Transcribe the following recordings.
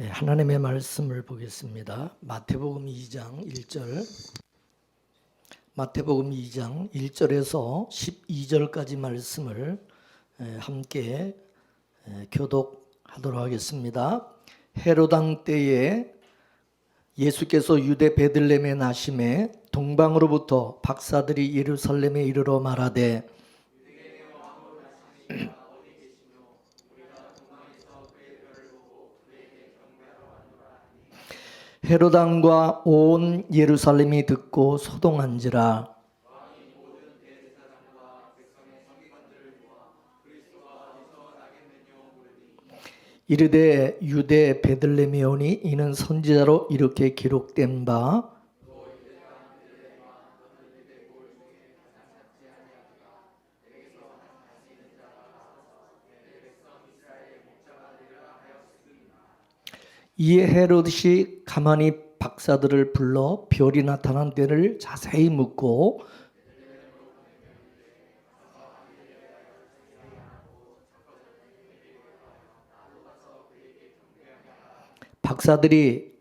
하나님의 말씀을 보겠습니다. 마태복음 2장 1절, 마태복음 2장 1절에서 12절까지 말씀을 함께 교독하도록 하겠습니다. 헤롯 왕 때에 예수께서 유대 베들레헴에 나심에 동방으로부터 박사들이 예루살렘에 이르러 말하되 헤롯 왕과 온 예루살렘이 듣고 소동한지라. 이르되 유대 베들레헴에 오니 이는 선지자로 이렇게 기록된 바 이에 헤롯이 가만히 박사들을 불러 별이 나타난 때를 자세히 묻고 박사들이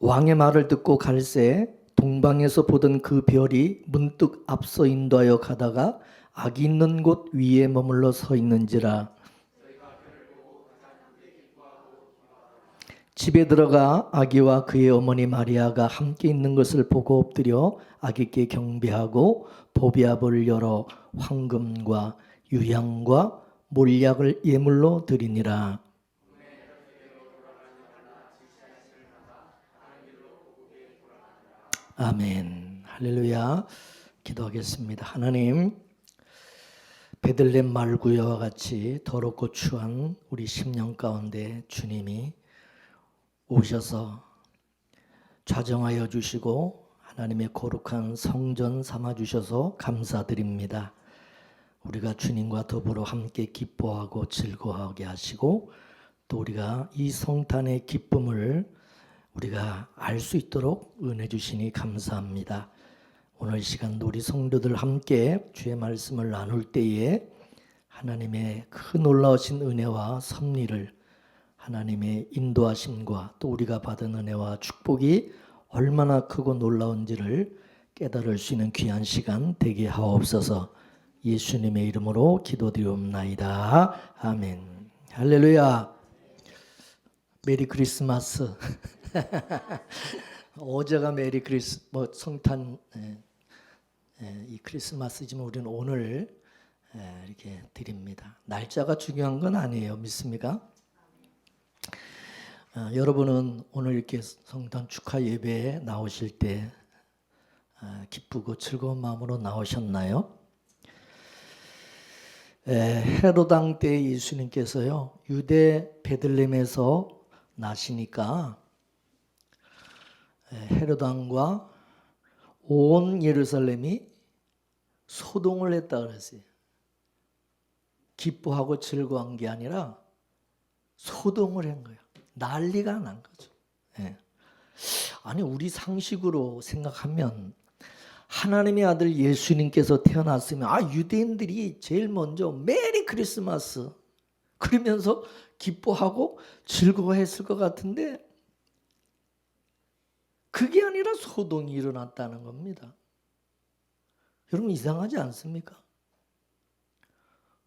왕의 말을 듣고 갈새 동방에서 보던 그 별이 문득 앞서 인도하여 가다가 악이 있는 곳 위에 머물러 서 있는지라. 집에 들어가 아기와 그의 어머니 마리아가 함께 있는 것을 보고 엎드려 아기께 경배하고 보배압을 열어 황금과 유향과 몰약을 예물로 드리니라. 아멘. 할렐루야. 기도하겠습니다. 하나님, 베들레헴 말구여와 같이 더럽고 추한 우리 심령 가운데 주님이 오셔서 좌정하여 주시고 하나님의 거룩한 성전 삼아 주셔서 감사드립니다. 우리가 주님과 더불어 함께 기뻐하고 즐거워하게 하시고 또 우리가 이 성탄의 기쁨을 우리가 알 수 있도록 은혜 주시니 감사합니다. 오늘 시간도 우리 성도들 함께 주의 말씀을 나눌 때에 하나님의 그 놀라우신 은혜와 섭리를 하나님의 인도하심과 또 우리가 받은 은혜와 축복이 얼마나 크고 놀라운지를 깨달을 수 있는 귀한 시간 되게 하옵소서. 예수님의 이름으로 기도드리옵나이다. 아멘. 할렐루야. 메리 크리스마스. 어제가 메리 성탄 이 크리스마스지만 우리는 오늘 이렇게 드립니다. 날짜가 중요한 건 아니에요. 믿습니까? 여러분은 오늘 이렇게 성탄 축하 예배에 나오실 때 기쁘고 즐거운 마음으로 나오셨나요? 헤롯 왕 때 예수님께서요 유대 베들레헴에서 나시니까 헤롯 왕과 온 예루살렘이 소동을 했다 그랬어요. 기뻐하고 즐거운 게 아니라 소동을 한 거예요. 난리가 난 거죠. 아니 우리 상식으로 생각하면 하나님의 아들 예수님께서 태어났으면 유대인들이 제일 먼저 메리 크리스마스 그러면서 기뻐하고 즐거워했을 것 같은데 그게 아니라 소동이 일어났다는 겁니다. 여러분 이상하지 않습니까?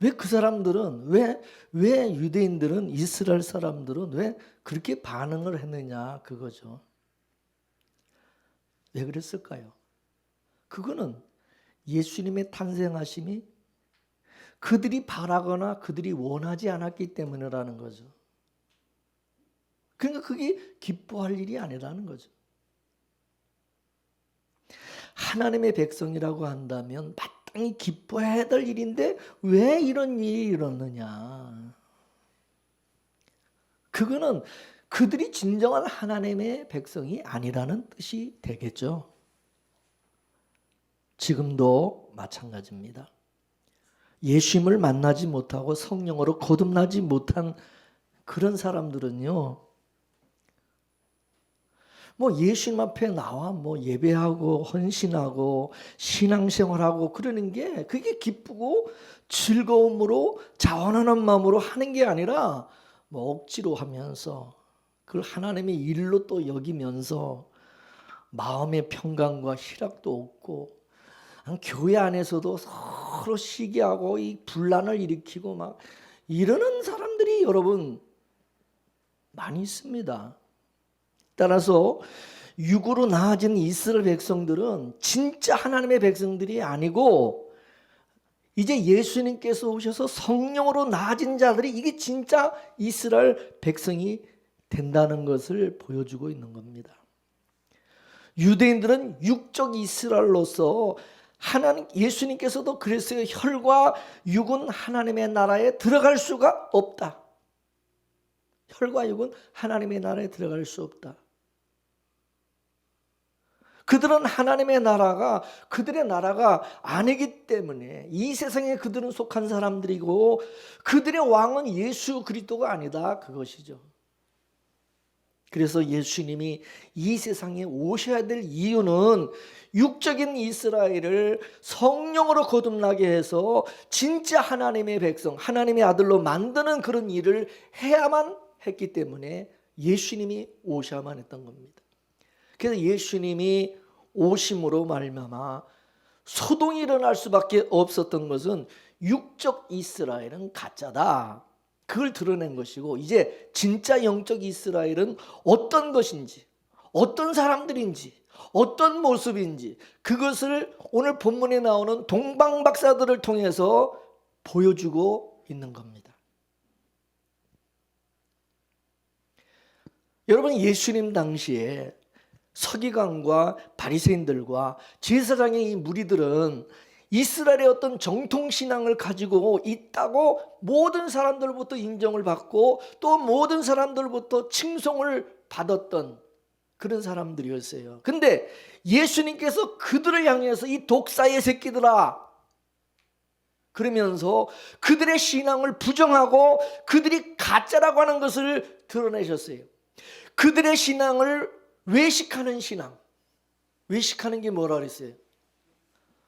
왜 그 사람들은 왜 유대인들은 이스라엘 사람들은 왜 그렇게 반응을 했느냐 그거죠. 왜 그랬을까요? 그거는 예수님의 탄생하심이 그들이 바라거나 그들이 원하지 않았기 때문이라는 거죠. 그러니까 그게 기뻐할 일이 아니라는 거죠. 하나님의 백성이라고 한다면 마땅히 기뻐해야 될 일인데 왜 이런 일이 일어나느냐. 그거는 그들이 진정한 하나님의 백성이 아니라는 뜻이 되겠죠. 지금도 마찬가지입니다. 예수님을 만나지 못하고 성령으로 거듭나지 못한 그런 사람들은요. 예수님 앞에 나와 예배하고 헌신하고 신앙생활하고 그러는 게 그게 기쁘고 즐거움으로 자원하는 마음으로 하는 게 아니라 억지로 하면서 그걸 하나님의 일로 또 여기면서 마음의 평강과 희락도 얻고, 교회 안에서도 서로 시기하고 이 분란을 일으키고 막 이러는 사람들이 여러분 많이 있습니다. 따라서 육으로 나아진 이스라엘 백성들은 진짜 하나님의 백성들이 아니고, 이제 예수님께서 오셔서 성령으로 나아진 자들이 이게 진짜 이스라엘 백성이 된다는 것을 보여주고 있는 겁니다. 유대인들은 육적 이스라엘로서 하나님, 예수님께서도 그랬어요. 혈과 육은 하나님의 나라에 들어갈 수가 없다. 혈과 육은 하나님의 나라에 들어갈 수 없다. 그들은 하나님의 나라가 그들의 나라가 아니기 때문에 이 세상에 그들은 속한 사람들이고, 그들의 왕은 예수 그리스도가 아니다, 그것이죠. 그래서 예수님이 이 세상에 오셔야 될 이유는 육적인 이스라엘을 성령으로 거듭나게 해서 진짜 하나님의 백성, 하나님의 아들로 만드는 그런 일을 해야만 했기 때문에 예수님이 오셔야만 했던 겁니다. 그래서 예수님이 오심으로 말미암아 소동이 일어날 수밖에 없었던 것은 육적 이스라엘은 가짜다, 그걸 드러낸 것이고, 이제 진짜 영적 이스라엘은 어떤 것인지, 어떤 사람들인지, 어떤 모습인지, 그것을 오늘 본문에 나오는 동방박사들을 통해서 보여주고 있는 겁니다. 여러분, 예수님 당시에 서기관과 바리새인들과 제사장의 이 무리들은 이스라엘의 어떤 정통신앙을 가지고 있다고 모든 사람들로부터 인정을 받고 또 모든 사람들로부터 칭송을 받았던 그런 사람들이었어요. 근데 예수님께서 그들을 향해서 이 독사의 새끼들아 그러면서 그들의 신앙을 부정하고 그들이 가짜라고 하는 것을 드러내셨어요. 그들의 신앙을 외식하는 신앙. 외식하는 게 뭐라 그랬어요?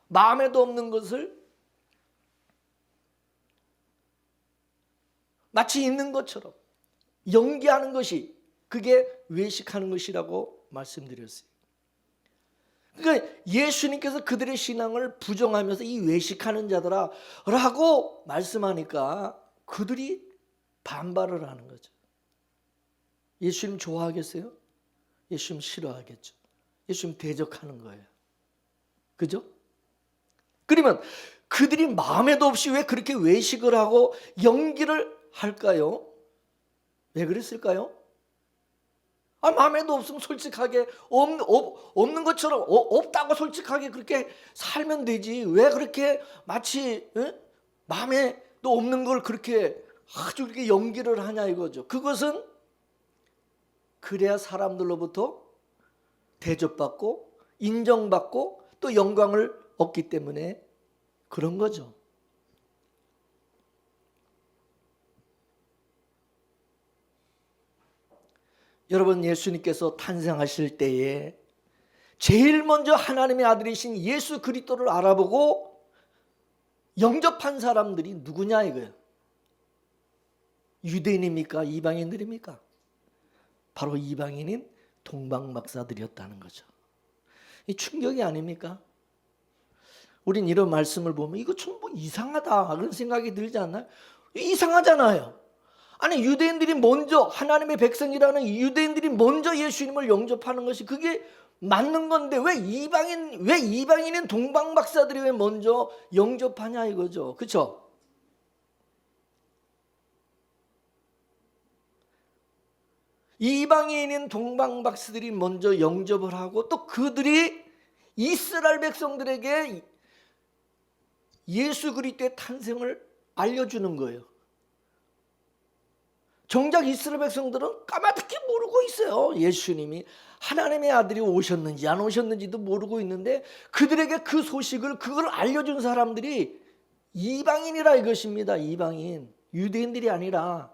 마음에도 없는 것을 마치 있는 것처럼 연기하는 것이, 그게 외식하는 것이라고 말씀드렸어요. 그러니까 예수님께서 그들의 신앙을 부정하면서 이 외식하는 자들아 라고 말씀하니까 그들이 반발을 하는 거죠. 예수님 좋아하겠어요? 예수님 싫어하겠죠. 예수님 대적하는 거예요. 그죠? 그러면 그들이 마음에도 없이 왜 그렇게 외식을 하고 연기를 할까요? 왜 그랬을까요? 마음에도 없으면 솔직하게 없는 것처럼 없다고 솔직하게 그렇게 살면 되지. 왜 그렇게 마치 마음에도 없는 걸 그렇게 아주 그렇게 연기를 하냐 이거죠. 그것은 그래야 사람들로부터 대접받고 인정받고 또 영광을 얻기 때문에 그런 거죠. 여러분, 예수님께서 탄생하실 때에 제일 먼저 하나님의 아들이신 예수 그리스도를 알아보고 영접한 사람들이 누구냐 이거예요. 유대인입니까? 이방인들입니까? 바로 이방인인 동방박사들이었다는 거죠. 이 충격이 아닙니까? 우린 이런 말씀을 보면 이거 좀 뭐 이상하다 그런 생각이 들지 않나요? 이상하잖아요. 아니, 유대인들이 먼저, 하나님의 백성이라는 유대인들이 먼저 예수님을 영접하는 것이 그게 맞는 건데 왜 이방인인 동방박사들이 왜 먼저 영접하냐 이거죠. 그렇죠? 이방인인 동방박사들이 먼저 영접을 하고 또 그들이 이스라엘 백성들에게 예수 그리스도의 탄생을 알려주는 거예요. 정작 이스라엘 백성들은 까마득히 모르고 있어요. 예수님이 하나님의 아들이 오셨는지 안 오셨는지도 모르고 있는데 그들에게 그 소식을 그걸 알려준 사람들이 이방인이라 이것입니다. 이방인, 유대인들이 아니라.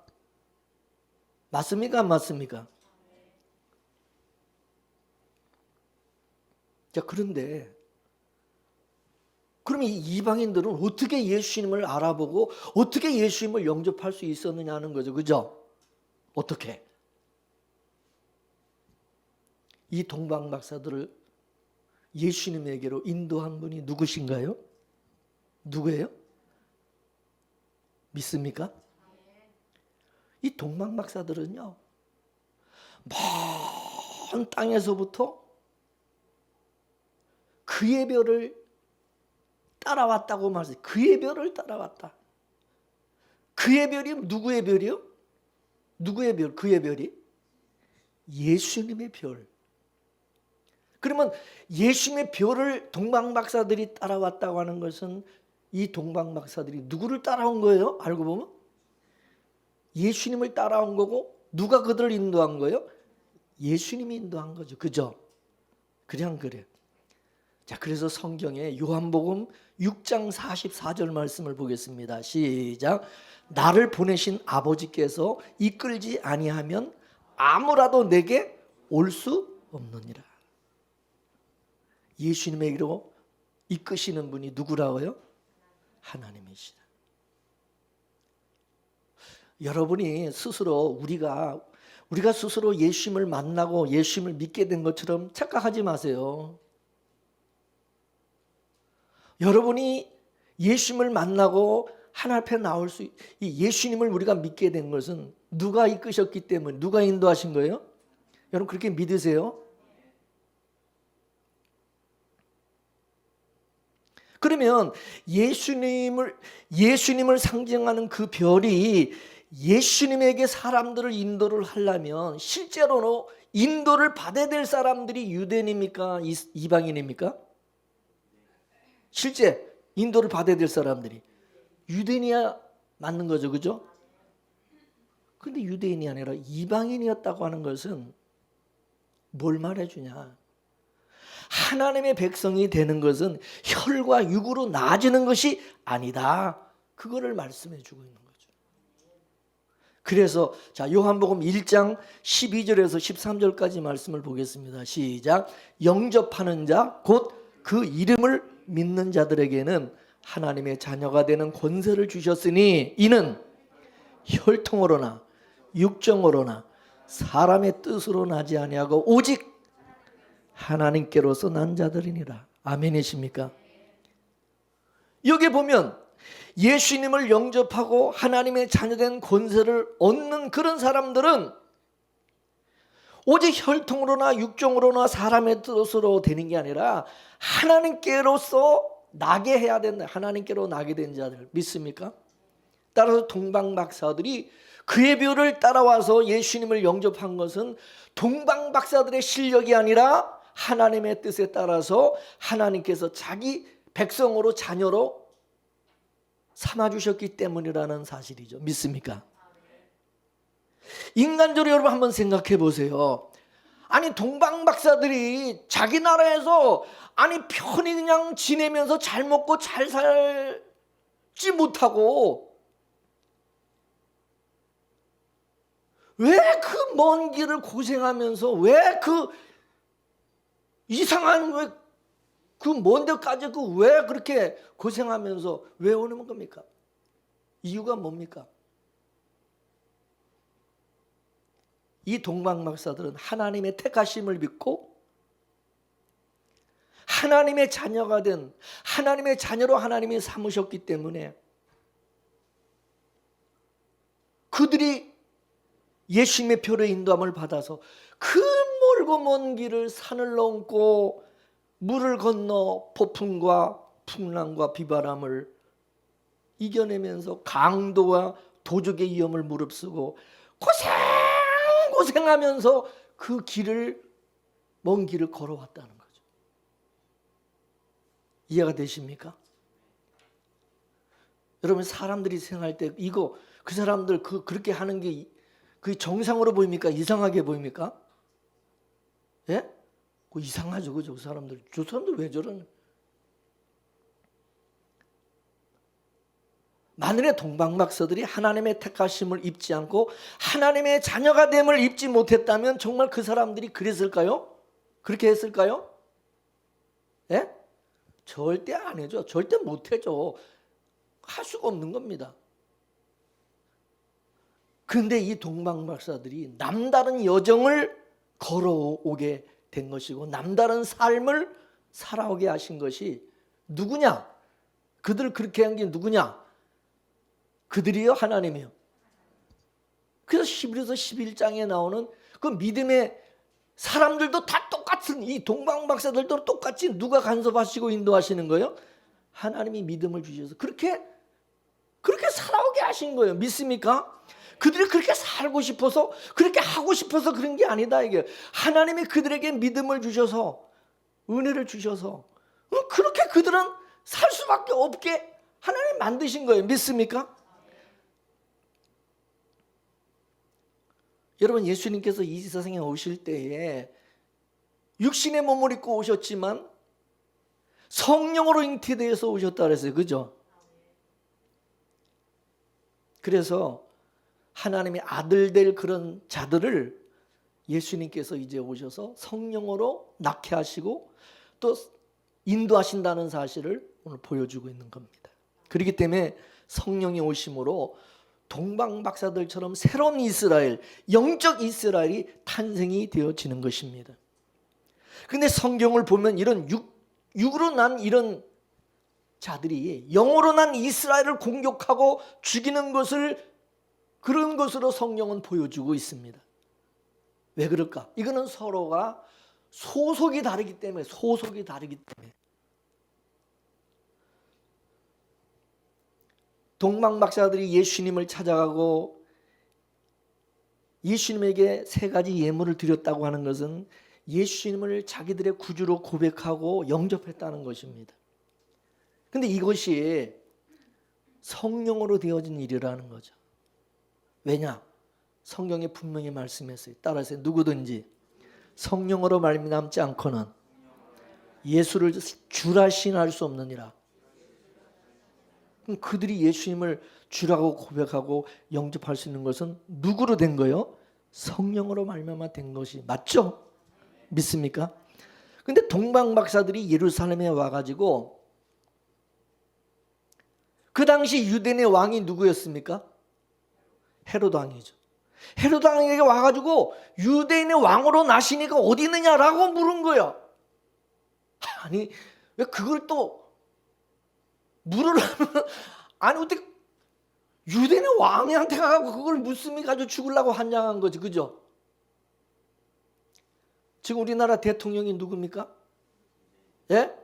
맞습니까? 안 맞습니까? 자, 그런데 그럼 이 이방인들은 어떻게 예수님을 알아보고 어떻게 예수님을 영접할 수 있었느냐 하는 거죠. 그죠? 어떻게? 이 동방 박사들을 예수님에게로 인도한 분이 누구신가요? 누구예요? 믿습니까? 이 동방 박사들은요, 먼 땅에서부터 그의 별을 따라왔다고 말했어요. 그의 별을 따라왔다. 그의 별이 누구의 별이요? 누구의 별? 그의 별이? 예수님의 별. 그러면 예수님의 별을 동방 박사들이 따라왔다고 하는 것은 이 동방 박사들이 누구를 따라온 거예요? 알고 보면 예수님을 따라온 거고, 누가 그들을 인도한 거예요? 예수님이 인도한 거죠. 그죠? 그냥 그래. 자, 그래서 성경에 요한복음 6장 44절 말씀을 보겠습니다. 시작. 나를 보내신 아버지께서 이끌지 아니하면 아무라도 내게 올 수 없느니라. 예수님에게로 이끄시는 분이 누구라고요? 하나님이시다. 여러분이 스스로 우리가 스스로 예수님을 만나고 예수님을 믿게 된 것처럼 착각하지 마세요. 여러분이 예수님을 만나고 하나님 앞에 나올 수, 이 예수님을 우리가 믿게 된 것은 누가 이끄셨기 때문에, 누가 인도하신 거예요? 여러분 그렇게 믿으세요? 그러면 예수님을 상징하는 그 별이 예수님에게 사람들을 인도를 하려면 실제로는 인도를 받아야 될 사람들이 유대인입니까? 이방인입니까? 실제 인도를 받아야 될 사람들이 유대인이야 맞는 거죠. 그죠? 그런데 유대인이 아니라 이방인이었다고 하는 것은 뭘 말해주냐? 하나님의 백성이 되는 것은 혈과 육으로 나아지는 것이 아니다. 그거를 말씀해 주고 있는 거죠. 그래서 자, 요한복음 1장 12절에서 13절까지 말씀을 보겠습니다. 시작. 영접하는 자 곧 그 이름을 믿는 자들에게는 하나님의 자녀가 되는 권세를 주셨으니 이는 혈통으로나 육정으로나 사람의 뜻으로 나지 아니하고 오직 하나님께로서 난 자들이니라. 아멘이십니까? 여기 보면 예수님을 영접하고 하나님의 자녀된 권세를 얻는 그런 사람들은 오직 혈통으로나 육정으로나 사람의 뜻으로 되는 게 아니라 하나님께로서 나게 해야 된다. 하나님께로 나게 된 자들 믿습니까? 따라서 동방 박사들이 그의 별을 따라와서 예수님을 영접한 것은 동방 박사들의 실력이 아니라 하나님의 뜻에 따라서 하나님께서 자기 백성으로 자녀로 삼아주셨기 때문이라는 사실이죠. 믿습니까? 인간적으로 여러분 한번 생각해 보세요. 아니 동방 박사들이 자기 나라에서 아니 편히 그냥 지내면서 잘 먹고 잘 살지 못하고 왜 그 먼 길을 고생하면서 왜 그 이상한 왜 그 먼 데까지 그 왜 그렇게 고생하면서 왜 오는 겁니까? 이유가 뭡니까? 이 동방 박사들은 하나님의 택하심을 믿고 하나님의 자녀가 된 하나님의 자녀로 하나님이 삼으셨기 때문에 그들이 예수님의 표의 인도함을 받아서 그 멀고 먼 길을 산을 넘고 물을 건너 폭풍과 풍랑과 비바람을 이겨내면서 강도와 도적의 위험을 무릅쓰고 고생하면서 그 길을 먼 길을 걸어왔다는 거죠. 이해가 되십니까? 여러분 사람들이 생각할 때 이거 그 사람들 그렇게 하는 게 그 정상으로 보입니까? 이상하게 보입니까? 예? 그 이상하죠, 그죠? 그 사람들 저 사람들 왜 저러는? 만일에 동방 박사들이 하나님의 택하심을 입지 않고 하나님의 자녀가 됨을 입지 못했다면 정말 그 사람들이 그랬을까요? 그렇게 했을까요? 예? 절대 안 해죠. 절대 못 해죠. 할 수가 없는 겁니다. 그런데 이 동방 박사들이 남다른 여정을 걸어오게 된 것이고 남다른 삶을 살아오게 하신 것이 누구냐? 그들을 그렇게 한 게 누구냐? 그들이요? 하나님이요. 그래서 히브리서 11장에 나오는 그 믿음의 사람들도 다 똑같은, 이 동방박사들도 똑같이 누가 간섭하시고 인도하시는 거예요? 하나님이 믿음을 주셔서 그렇게 살아오게 하신 거예요. 믿습니까? 그들이 그렇게 살고 싶어서, 그렇게 하고 싶어서 그런 게 아니다 이게. 하나님이 그들에게 믿음을 주셔서, 은혜를 주셔서 그렇게 그들은 살 수밖에 없게 하나님 만드신 거예요. 믿습니까? 여러분, 예수님께서 이 세상에 오실 때에 육신의 몸을 입고 오셨지만 성령으로 잉태되어서 오셨다 그랬어요. 그죠? 그래서 하나님의 아들 될 그런 자들을 예수님께서 이제 오셔서 성령으로 낳게 하시고 또 인도하신다는 사실을 오늘 보여주고 있는 겁니다. 그렇기 때문에 성령이 오심으로 동방박사들처럼 새로운 이스라엘, 영적 이스라엘이 탄생이 되어지는 것입니다. 근데 성경을 보면 이런 육으로 난 이런 자들이 영으로 난 이스라엘을 공격하고 죽이는 것을, 그런 것으로 성경은 보여주고 있습니다. 왜 그럴까? 이거는 서로가 소속이 다르기 때문에. 동방박사들이 예수님을 찾아가고 예수님에게 3가지 예물을 드렸다고 하는 것은 예수님을 자기들의 구주로 고백하고 영접했다는 것입니다. 근데 이것이 성령으로 되어진 일이라는 거죠. 왜냐? 성경에 분명히 말씀했어요. 따라서 누구든지 성령으로 말미암지 않고는 예수를 주라 시인할 수 없느니라. 그럼 그들이 예수님을 주라고 고백하고 영접할 수 있는 것은 누구로 된 거예요? 성령으로 말미암아 된 것이 맞죠? 믿습니까? 근데 동방박사들이 예루살렘에 와가지고, 그 당시 유대인의 왕이 누구였습니까? 헤롯 왕이죠. 헤롯 왕에게 와가지고 유대인의 왕으로 나시니까 어디 있느냐라고 물은 거야. 아니 왜 그걸 또 물으려면, 아니 어떻게 유대인의 왕한테 가고 그걸 묻습니까? 가지고 죽으려고 한장한 거지. 그죠? 지금 우리나라 대통령이 누굽니까? 예?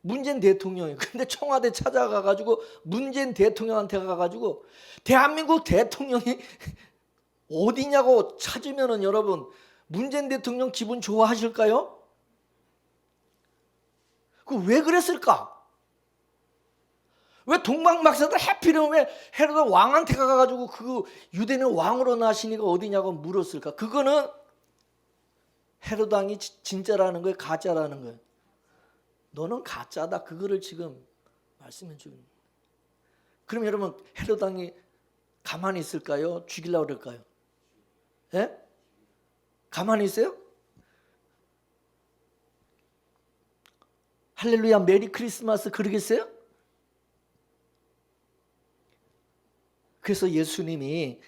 문재인 대통령이. 근데 청와대 찾아가가지고 문재인 대통령한테 가가지고 대한민국 대통령이 어디냐고 찾으면은 여러분, 문재인 대통령 기분 좋아하실까요? 그 왜 그랬을까? 왜 동방박사들 해피는 왜 헤로드 왕한테 가가지고 그 유대인의 왕으로 나시니까 어디냐고 물었을까? 그거는 헤로드 왕이 진짜라는 거예요, 가짜라는 거예요? 너는 가짜다. 그거를 지금 말씀해 주는 거예요. 그럼 여러분, 헤로드 왕이 가만히 있을까요? 죽이려고 그럴까요? 예? 가만히 있어요? 할렐루야, 메리 크리스마스 그러겠어요? 그래서 예수님이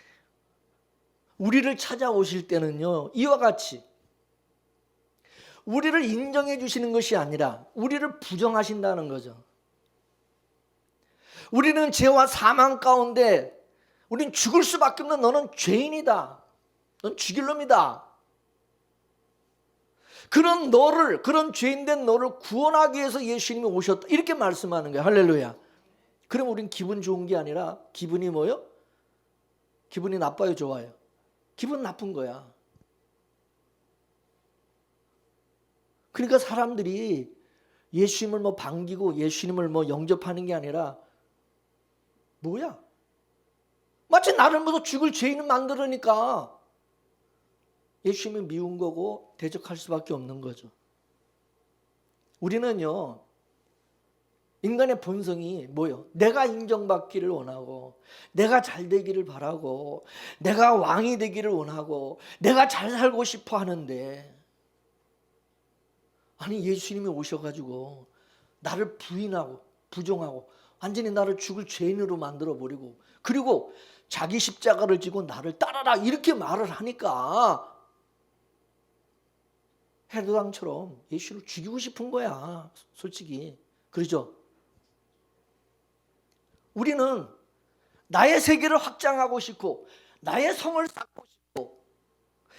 우리를 찾아오실 때는요, 이와 같이 우리를 인정해 주시는 것이 아니라 우리를 부정하신다는 거죠. 우리는 죄와 사망 가운데 우린 죽을 수밖에 없는, 너는 죄인이다, 넌 죽일 놈이다. 그런 너를, 그런 죄인된 너를 구원하기 위해서 예수님이 오셨다, 이렇게 말씀하는 거예요. 할렐루야. 그럼 우린 기분 좋은 게 아니라 기분이 뭐요? 기분이 나빠요, 좋아요? 기분 나쁜 거야. 그러니까 사람들이 예수님을 뭐 반기고 예수님을 뭐 영접하는 게 아니라 뭐야? 마치 나를 모두 죽을 죄인을 만들으니까 예수님이 미운 거고 대적할 수밖에 없는 거죠. 우리는요, 인간의 본성이 뭐요? 내가 인정받기를 원하고, 내가 잘 되기를 바라고, 내가 왕이 되기를 원하고, 내가 잘 살고 싶어 하는데, 아니 예수님이 오셔가지고 나를 부인하고 부정하고 완전히 나를 죽을 죄인으로 만들어버리고, 그리고 자기 십자가를 지고 나를 따라라 이렇게 말을 하니까 헤롯 왕처럼 예수를 죽이고 싶은 거야. 솔직히. 그러죠? 우리는 나의 세계를 확장하고 싶고 나의 성을 쌓고 싶고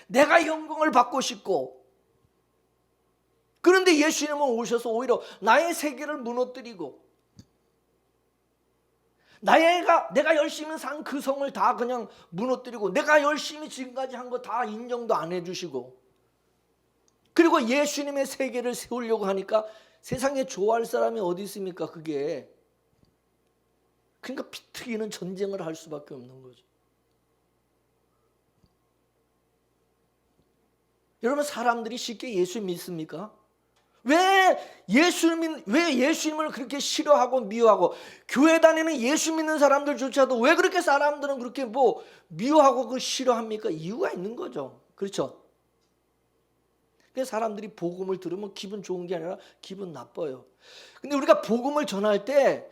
내가 영광을 받고 싶고, 그런데 예수님은 오셔서 오히려 나의 세계를 무너뜨리고 내가 열심히 산 그 성을 다 그냥 무너뜨리고 내가 열심히 지금까지 한 거 다 인정도 안 해주시고, 그리고 예수님의 세계를 세우려고 하니까 세상에 좋아할 사람이 어디 있습니까? 그게. 그러니까 피 튀기는 전쟁을 할 수밖에 없는 거죠. 여러분, 사람들이 쉽게 예수 믿습니까? 왜 예수님을 그렇게 싫어하고 미워하고, 교회 다니는 예수 믿는 사람들조차도 왜 그렇게 사람들은 그렇게 미워하고 그 싫어합니까? 이유가 있는 거죠. 그렇죠? 그래서 사람들이 복음을 들으면 기분 좋은 게 아니라 기분 나빠요. 근데 우리가 복음을 전할 때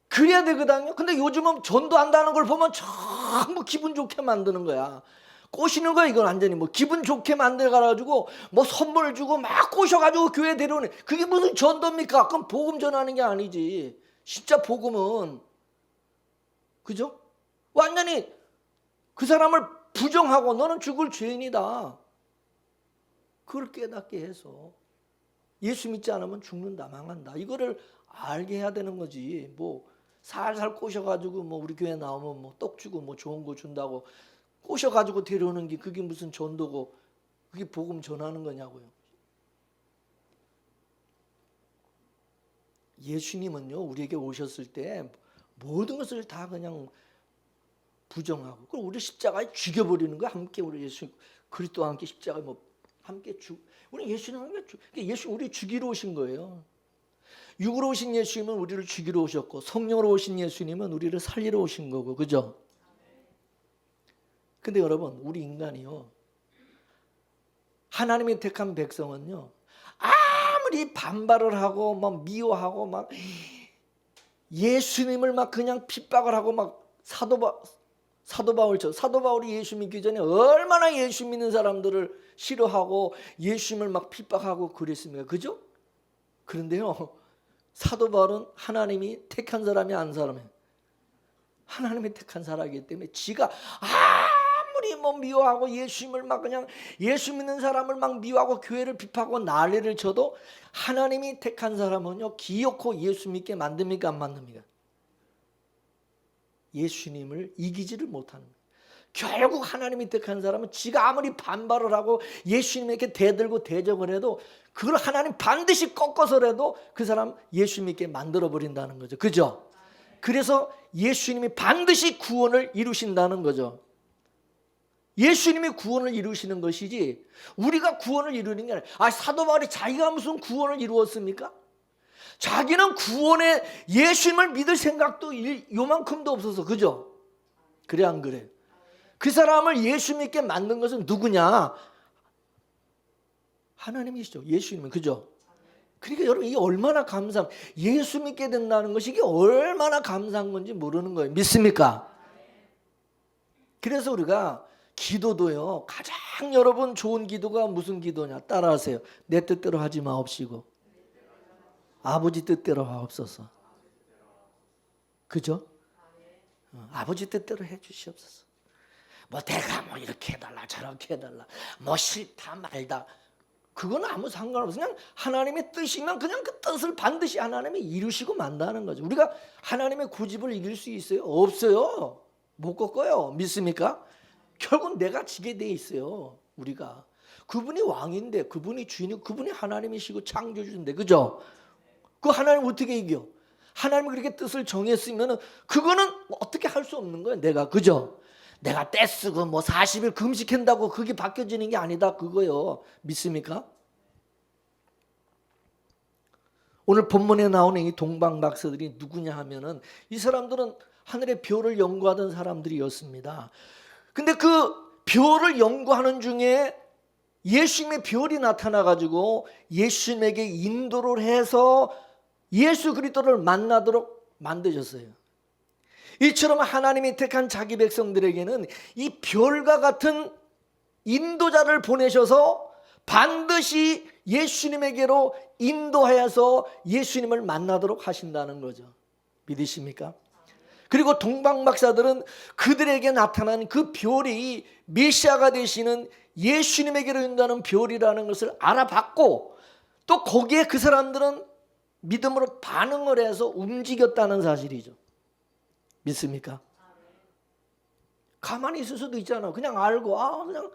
그래야 되거든요. 근데 요즘은 전도한다는 걸 보면 전부 기분 좋게 만드는 거야. 꼬시는 거야. 이건 완전히 기분 좋게 만들어가지고 선물 주고 막 꼬셔가지고 교회 데려오는, 그게 무슨 전도입니까? 그건 복음 전하는 게 아니지. 진짜 복음은, 그죠? 완전히 그 사람을 부정하고 너는 죽을 죄인이다, 그걸 깨닫게 해서 예수 믿지 않으면 죽는다, 망한다, 이거를 알게 해야 되는 거지. 살살 꼬셔가지고 우리 교회 나오면 떡 주고 좋은 거 준다고 꼬셔가지고 데려오는 게 그게 무슨 전도고 그게 복음 전하는 거냐고요. 예수님은요, 우리에게 오셨을 때 모든 것을 다 그냥 부정하고, 그리고 우리 십자가에 죽여버리는 거야. 함께 우리 예수 그리스도와 함께 십자가에 함께 우리 예수님은 우리 죽이러 오신 거예요. 육으로 오신 예수님은 우리를 죽이러 오셨고, 성령으로 오신 예수님은 우리를 살리러 오신 거고, 그죠? 근데 여러분, 우리 인간이요, 하나님의 택한 백성은요, 아무리 반발을 하고 미워하고 예수님을 그냥 핍박을 하고 사도 바울이 예수 믿기 전에 얼마나 예수 믿는 사람들을 싫어하고 예수님을 핍박하고 그랬습니까? 그죠? 그런데요, 사도 바울은 하나님이 택한 사람이 안 사람이에요. 하나님이 택한 사람이기 때문에 지가 아무리 미워하고 예수님을 그냥 예수 믿는 사람을 미워하고 교회를 비판하고 난리를 쳐도 하나님이 택한 사람은요, 기어코 예수 믿게 만듭니까? 안 만듭니까? 예수님을 이기지를 못하는 거예요. 결국 하나님이 택한 사람은 지가 아무리 반발을 하고 예수님에게 대들고 대적을 해도 그걸 하나님 반드시 꺾어서라도 그 사람 예수 믿게 만들어버린다는 거죠. 그죠? 그래서 예수님이 반드시 구원을 이루신다는 거죠. 예수님이 구원을 이루시는 것이지 우리가 구원을 이루는 게 아니라, 사도 바울이 자기가 무슨 구원을 이루었습니까? 자기는 구원에 예수님을 믿을 생각도 요만큼도 없어서, 그죠? 그래 안 그래? 그 사람을 예수 믿게 만든 것은 누구냐? 하나님이시죠. 예수님은, 그죠? 그러니까 여러분, 이게 얼마나 예수 믿게 된다는 것이 이게 얼마나 감사한 건지 모르는 거예요. 믿습니까? 그래서 우리가 기도도요, 가장 여러분 좋은 기도가 무슨 기도냐? 따라하세요. 내 뜻대로 하지 마옵시고 아버지 뜻대로 하옵소서. 그죠? 아버지 뜻대로 해 주시옵소서. 내가 이렇게 해달라 저렇게 해달라 싫다 말다, 그건 아무 상관없어. 그냥 하나님의 뜻이면 그냥 그 뜻을 반드시 하나님이 이루시고 만다는 거죠. 우리가 하나님의 고집을 이길 수 있어요? 없어요. 못 꺾어요. 믿습니까? 결국 내가 지게 돼 있어요. 우리가 그분이 왕인데, 그분이 주인이고, 그분이 하나님이시고 창조주인데, 그죠? 그 하나님 어떻게 이겨? 하나님이 그렇게 뜻을 정했으면 그거는 어떻게 할 수 없는 거예요. 내가, 그죠? 내가 떼쓰고 40일 금식한다고 그게 바뀌어지는 게 아니다, 그거요. 믿습니까? 오늘 본문에 나오는 이 동방박사들이 누구냐 하면은, 이 사람들은 하늘의 별을 연구하던 사람들이었습니다. 근데 그 별을 연구하는 중에 예수님의 별이 나타나가지고 예수님에게 인도를 해서 예수 그리스도를 만나도록 만드셨어요. 이처럼 하나님이 택한 자기 백성들에게는 이 별과 같은 인도자를 보내셔서 반드시 예수님에게로 인도하여서 예수님을 만나도록 하신다는 거죠. 믿으십니까? 그리고 동방박사들은 그들에게 나타난 그 별이 메시아가 되시는 예수님에게로 인도하는 별이라는 것을 알아봤고, 또 거기에 그 사람들은 믿음으로 반응을 해서 움직였다는 사실이죠. 믿습니까? 가만히 있을 수도 있잖아. 그냥 알고 그냥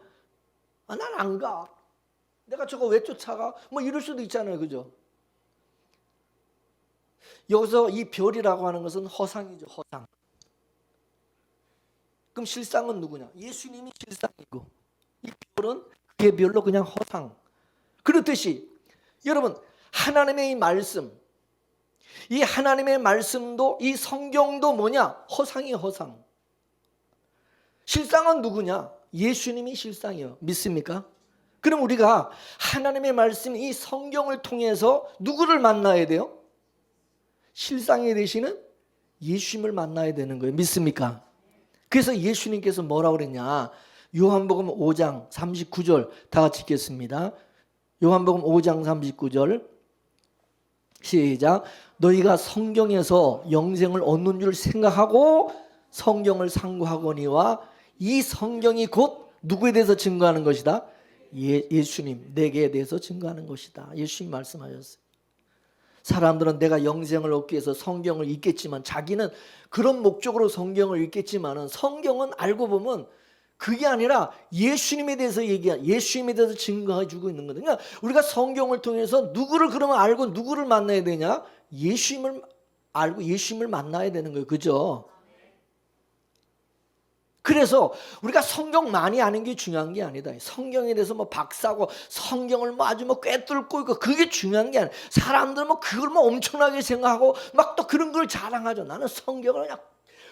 난 안 가. 내가 저거 왜 쫓아가? 뭐 이럴 수도 있잖아요. 그죠? 여기서 이 별이라고 하는 것은 허상이죠. 허상. 그럼 실상은 누구냐? 예수님이 실상이고, 이 별은 그의 별로 그냥 허상. 그렇듯이 여러분, 하나님의 이 말씀, 이 하나님의 말씀도, 이 성경도 뭐냐? 허상이 허상. 실상은 누구냐? 예수님이 실상이요. 믿습니까? 그럼 우리가 하나님의 말씀, 이 성경을 통해서 누구를 만나야 돼요? 실상이 되시는 예수님을 만나야 되는 거예요. 믿습니까? 그래서 예수님께서 뭐라고 그랬냐? 요한복음 5장 39절 다 같이 읽겠습니다. 요한복음 5장 39절 시작. 너희가 성경에서 영생을 얻는 줄 생각하고 성경을 상고하거니와 이 성경이 곧 누구에 대해서 증거하는 것이다? 예수님, 내게 대해서 증거하는 것이다. 예수님 말씀하셨어요. 사람들은 내가 영생을 얻기 위해서 성경을 읽겠지만, 자기는 그런 목적으로 성경을 읽겠지만은, 성경은 알고 보면 그게 아니라 예수님에 대해서 예수님에 대해서 증거해 주고 있는 거거든요. 그러니까 우리가 성경을 통해서 누구를 그러면 알고 누구를 만나야 되냐? 예수님을 알고 예수님을 만나야 되는 거예요. 그죠? 그래서 우리가 성경 많이 아는 게 중요한 게 아니다. 성경에 대해서 뭐 박사고 성경을 뭐 아주 뭐 꿰뚫고 있고 그게 중요한 게 아니야. 사람들은 뭐 그걸 뭐 엄청나게 생각하고 막 또 그런 걸 자랑하죠. 나는 성경을 그냥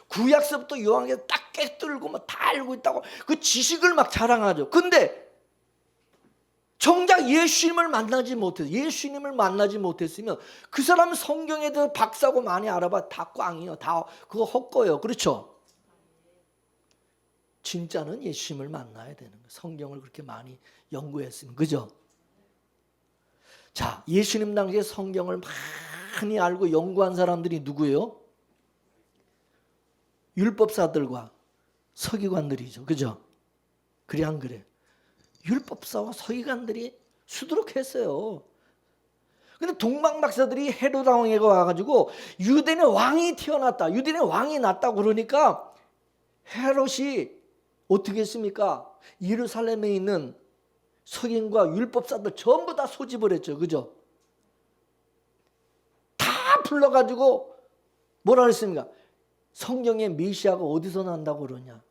구약서부터 요한계시록 딱 꿰뚫고 뭐 다 알고 있다고 그 지식을 막 자랑하죠. 근데 정작 예수님을 만나지 못했으면 그 사람은 성경에 대해서 박사고 많이 알아봐 다 꽝이요. 다 그거 헛거예요. 그렇죠? 진짜는 예수님을 만나야 되는 거예요. 성경을 그렇게 많이 연구했으면. 그죠? 자, 예수님 당시에 성경을 많이 알고 연구한 사람들이 누구예요? 율법사들과 서기관들이죠. 그죠? 그래 안 그래? 율법사와 서기관들이 수두룩했어요. 근데 동방박사들이 헤롯 왕에게 와가지고 유대인의 왕이 태어났다, 유대인의 왕이 났다고 그러니까 헤롯이 어떻게 했습니까? 예루살렘에 있는 서기관과 율법사들 전부 다 소집을 했죠. 그죠? 다 불러가지고 뭐라 그랬습니까? 성경에 메시아가 어디서 난다고 그러냐?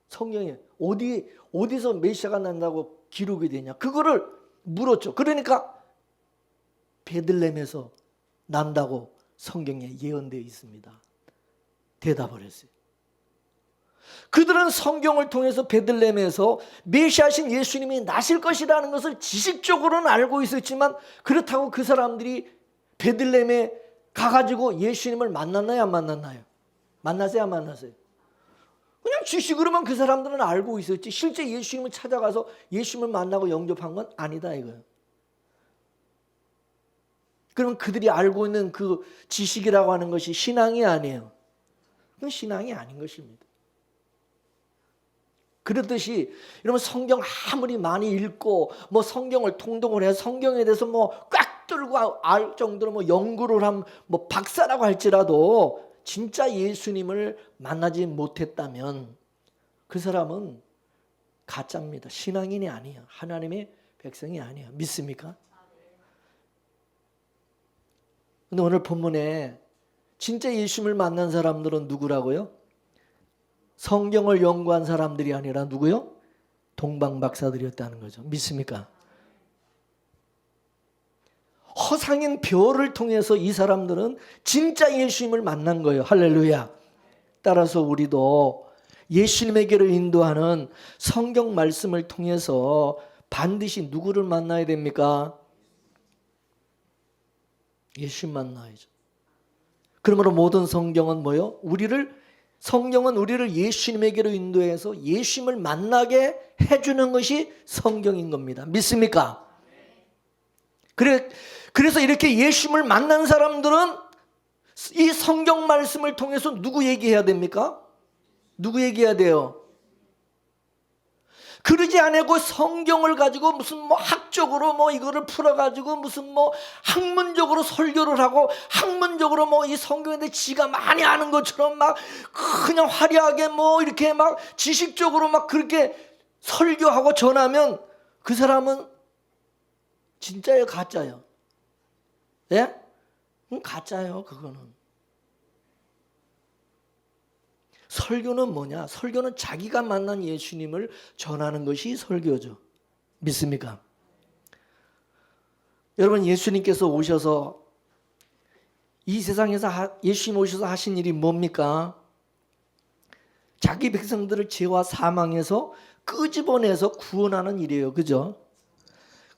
성경에 어디서 메시아가 난다고 기록이 되냐? 그거를 물었죠. 그러니까 베들레헴에서 난다고 성경에 예언되어 있습니다. 대답을 했어요. 그들은 성경을 통해서 베들레헴에서 메시아신 예수님이 나실 것이라는 것을 지식적으로는 알고 있었지만, 그렇다고 그 사람들이 베들레헴에 가가지고 예수님을 만났나요? 안 만났나요? 만났어요? 안 만났어요? 그냥 지식으로만 그 사람들은 알고 있었지 실제 예수님을 찾아가서 예수님을 만나고 영접한 건 아니다 이거예요. 그럼 그들이 알고 있는 그 지식이라고 하는 것이 신앙이 아니에요. 그건 신앙이 아닌 것입니다. 그렇듯이 여러분, 성경 아무리 많이 읽고 뭐 성경을 통독을 해서 성경에 대해서 뭐 꽉 들고 알 정도로 뭐 연구를 한 뭐 박사라고 할지라도 진짜 예수님을 만나지 못했다면 그 사람은 가짜입니다. 신앙인이 아니에요. 하나님의 백성이 아니에요. 믿습니까? 근데 오늘 본문에 진짜 예수님을 만난 사람들은 누구라고요? 성경을 연구한 사람들이 아니라 누구요? 동방박사들이었다는 거죠. 믿습니까? 허상인 별을 통해서 이 사람들은 진짜 예수님을 만난 거예요. 할렐루야. 따라서 우리도 예수님에게로 인도하는 성경 말씀을 통해서 반드시 누구를 만나야 됩니까? 예수님 만나야죠. 그러므로 모든 성경은 뭐요? 성경은 우리를 예수님에게로 인도해서 예수님을 만나게 해주는 것이 성경인 겁니다. 믿습니까? 그래서 이렇게 예수님을 만난 사람들은 이 성경 말씀을 통해서 누구 얘기해야 됩니까? 누구 얘기해야 돼요? 그러지 않고 성경을 가지고 무슨 뭐 학적으로 뭐 이거를 풀어가지고 무슨 뭐 학문적으로 설교를 하고 학문적으로 뭐 이 성경에 대해 지가 많이 아는 것처럼 막 그냥 화려하게 뭐 이렇게 막 지식적으로 막 그렇게 설교하고 전하면 그 사람은 진짜예요, 가짜예요? 예? 가짜예요, 그거는. 설교는 뭐냐? 설교는 자기가 만난 예수님을 전하는 것이 설교죠. 믿습니까? 여러분, 예수님께서 오셔서 이 세상에서 예수님 오셔서 하신 일이 뭡니까? 자기 백성들을 죄와 사망에서 끄집어내서 구원하는 일이에요. 그죠?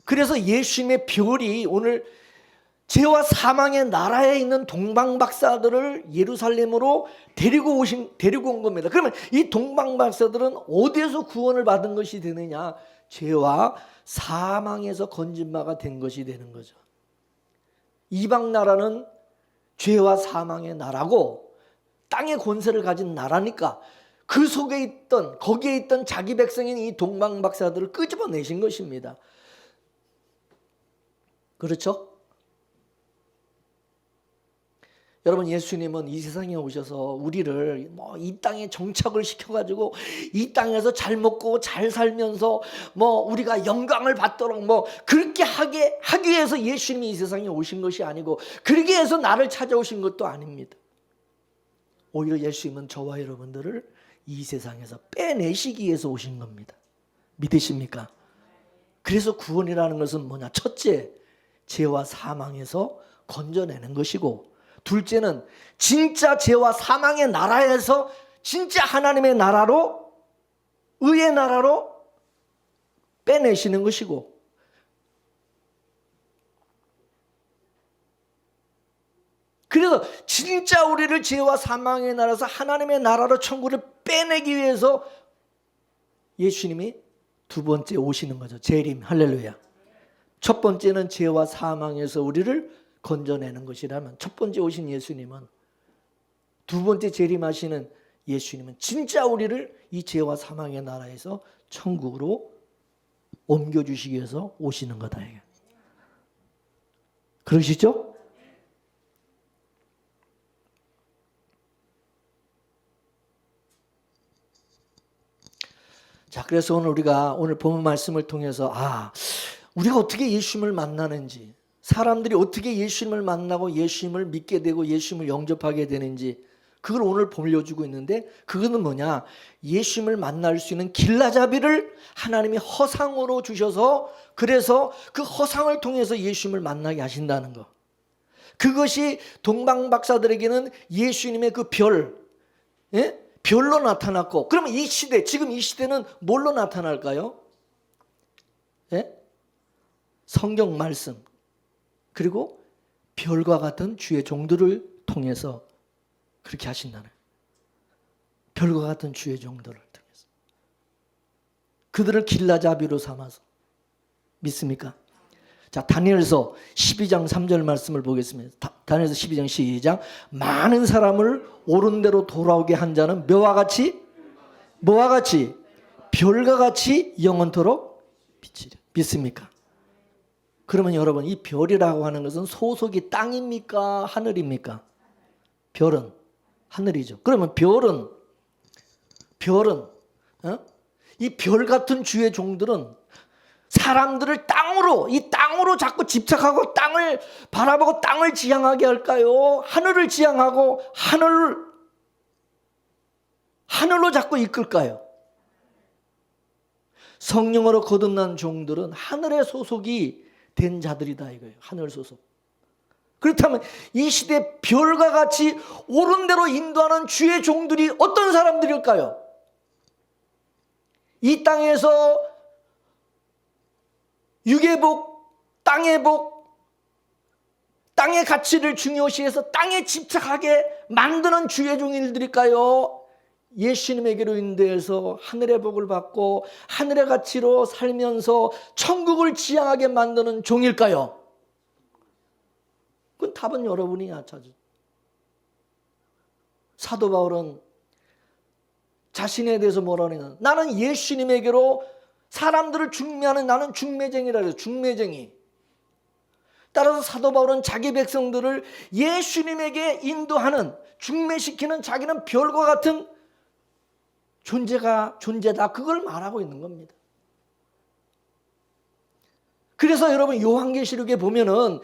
그래서 예수님의 별이 오늘 죄와 사망의 나라에 있는 동방박사들을 예루살렘으로 데리고 온 겁니다. 그러면 이 동방박사들은 어디에서 구원을 받은 것이 되느냐? 죄와 사망에서 건진 바가 된 것이 되는 거죠. 이방 나라는 죄와 사망의 나라고 땅의 권세를 가진 나라니까 그 속에 있던 거기에 있던 자기 백성인 이 동방박사들을 끄집어내신 것입니다. 그렇죠? 여러분, 예수님은 이 세상에 오셔서 우리를 뭐 이 땅에 정착을 시켜가지고 이 땅에서 잘 먹고 잘 살면서 뭐 우리가 영광을 받도록 뭐 그렇게 하기 위해서 예수님이 이 세상에 오신 것이 아니고 그러기 위해서 나를 찾아오신 것도 아닙니다. 오히려 예수님은 저와 여러분들을 이 세상에서 빼내시기 위해서 오신 겁니다. 믿으십니까? 그래서 구원이라는 것은 뭐냐? 첫째, 죄와 사망에서 건져내는 것이고, 둘째는 진짜 죄와 사망의 나라에서 진짜 하나님의 나라로, 의의 나라로 빼내시는 것이고, 그래서 진짜 우리를 죄와 사망의 나라에서 하나님의 나라로 천국을 빼내기 위해서 예수님이 두 번째 오시는 거죠. 재림. 할렐루야. 첫 번째는 죄와 사망에서 우리를 건져내는 것이라면 첫 번째 오신 예수님은, 두 번째 재림하시는 예수님은 진짜 우리를 이 죄와 사망의 나라에서 천국으로 옮겨주시기 위해서 오시는 거다. 그러시죠? 자, 그래서 오늘 본문 말씀을 통해서 우리가 어떻게 예수님을 만나는지, 사람들이 어떻게 예수님을 만나고 예수님을 믿게 되고 예수님을 영접하게 되는지, 그걸 오늘 보여주고 있는데, 그거는 뭐냐? 예수님을 만날 수 있는 길라잡이를 하나님이 허상으로 주셔서, 그래서 그 허상을 통해서 예수님을 만나게 하신다는 거. 그것이 동방박사들에게는 예수님의 그 별, 별로 나타났고, 그러면 이 시대, 지금 이 시대는 뭘로 나타날까요? 성경 말씀, 그리고 별과 같은 주의 종들을 통해서 그렇게 하신다는, 별과 같은 주의 종들을 통해서 그들을 길라잡이로 삼아서. 믿습니까? 자, 다니엘서 12장 3절 말씀을 보겠습니다. 다니엘서 12장 시작. 많은 사람을 옳은 대로 돌아오게 한 자는 뭐와 같이 별과 같이 영원토록 비치리. 믿습니까? 그러면 여러분, 이 별이라고 하는 것은 소속이 땅입니까? 하늘입니까? 별은 하늘이죠. 그러면 별은 이 별 같은 주의 종들은 사람들을 이 땅으로 자꾸 집착하고 땅을 바라보고 땅을 지향하게 할까요? 하늘을 지향하고 하늘로 자꾸 이끌까요? 성령으로 거듭난 종들은 하늘의 소속이 된 자들이다 이거예요. 하늘 소속. 그렇다면 이 시대 별과 같이 옳은 대로 인도하는 주의 종들이 어떤 사람들일까요? 이 땅에서 육의 복, 땅의 복, 땅의 가치를 중요시해서 땅에 집착하게 만드는 주의 종일들일까요? 예수님에게로 인도해서 하늘의 복을 받고 하늘의 가치로 살면서 천국을 지향하게 만드는 종일까요? 답은 여러분이 찾으세요. 사도 바울은 자신에 대해서 뭐라고 하냐, 나는 예수님에게로 사람들을 중매하는, 나는 중매쟁이라 그래요. 중매쟁이. 따라서 사도 바울은 자기 백성들을 예수님에게 인도하는, 중매시키는, 자기는 별과 같은 존재다, 그걸 말하고 있는 겁니다. 그래서 여러분 요한계시록에 보면은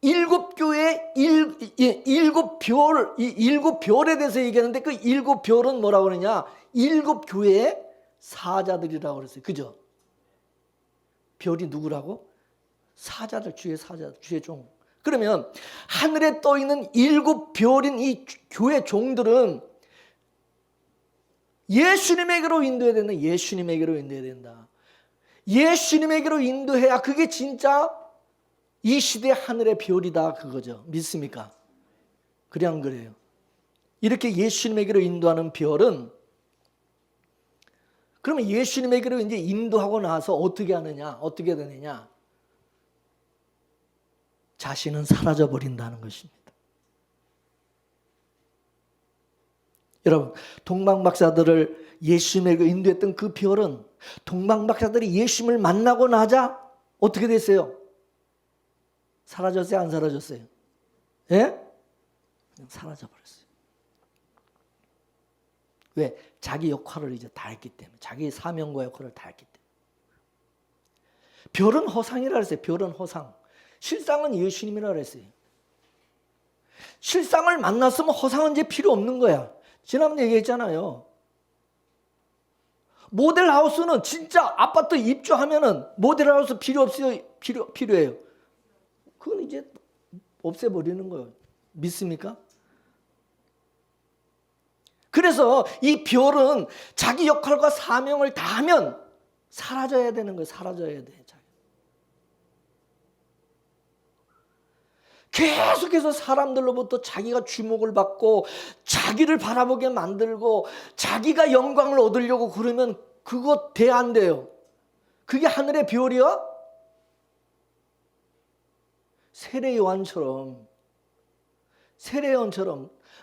일곱 교회, 일곱 별에 대해서 얘기하는데, 그 일곱 별은 뭐라고 그러냐, 일곱 교회의 사자들이라고 그랬어요. 그죠? 별이 누구라고? 사자들, 주의 사자들, 주의 종. 그러면 하늘에 떠 있는 일곱 별인 이 교회 종들은 예수님에게로 인도해야 된다. 예수님에게로 인도해야 된다. 예수님에게로 인도해야 그게 진짜 이 시대 하늘의 별이다, 그거죠. 믿습니까? 그래 안 그래요? 이렇게 예수님에게로 인도하는 별은, 그러면 예수님에게로 이제 인도하고 나서 어떻게 하느냐? 어떻게 되느냐? 자신은 사라져 버린다는 것입니다. 여러분, 동방박사들을 예수님에게 인도했던 그 별은, 동방박사들이 예수님을 만나고 나자 어떻게 됐어요? 사라졌어요? 안 사라졌어요? 예? 그냥 사라져 버렸어요. 왜? 자기 역할을 이제 다 했기 때문에. 자기 사명과 역할을 다 했기 때문에. 별은 허상이라 그랬어요. 별은 허상. 실상은 예수님이라 그랬어요. 실상을 만났으면 허상은 이제 필요 없는 거야. 지난번에 얘기했잖아요. 모델하우스는 진짜 아파트 입주하면은 모델하우스 필요 없어요? 필요해요. 그건 이제 없애버리는 거예요. 믿습니까? 그래서 이 별은 자기 역할과 사명을 다하면 사라져야 되는 거예요. 사라져야 돼. 계속해서 사람들로부터 자기가 주목을 받고 자기를 바라보게 만들고 자기가 영광을 얻으려고 그러면 그거 돼 안 돼요? 그게 하늘의 별이야? 세례요한처럼